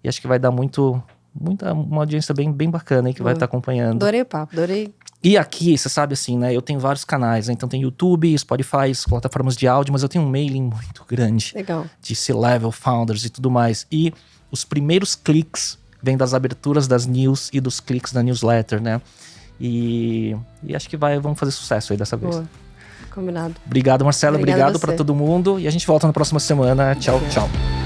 E acho que vai dar uma audiência bem bacana aí que vai estar acompanhando. Adorei o papo, adorei. E aqui, você sabe assim, né? Eu tenho vários canais, né? Então tem YouTube, Spotify, plataformas de áudio, mas eu tenho um mailing muito grande. Legal. De C-Level, Founders e tudo mais. E os primeiros cliques vêm das aberturas das news e dos cliques da newsletter, né? E acho que vamos fazer sucesso aí dessa vez. Boa. Combinado. Obrigado, Marcela. Obrigado para todo mundo. E a gente volta na próxima semana. Tchau, tchau.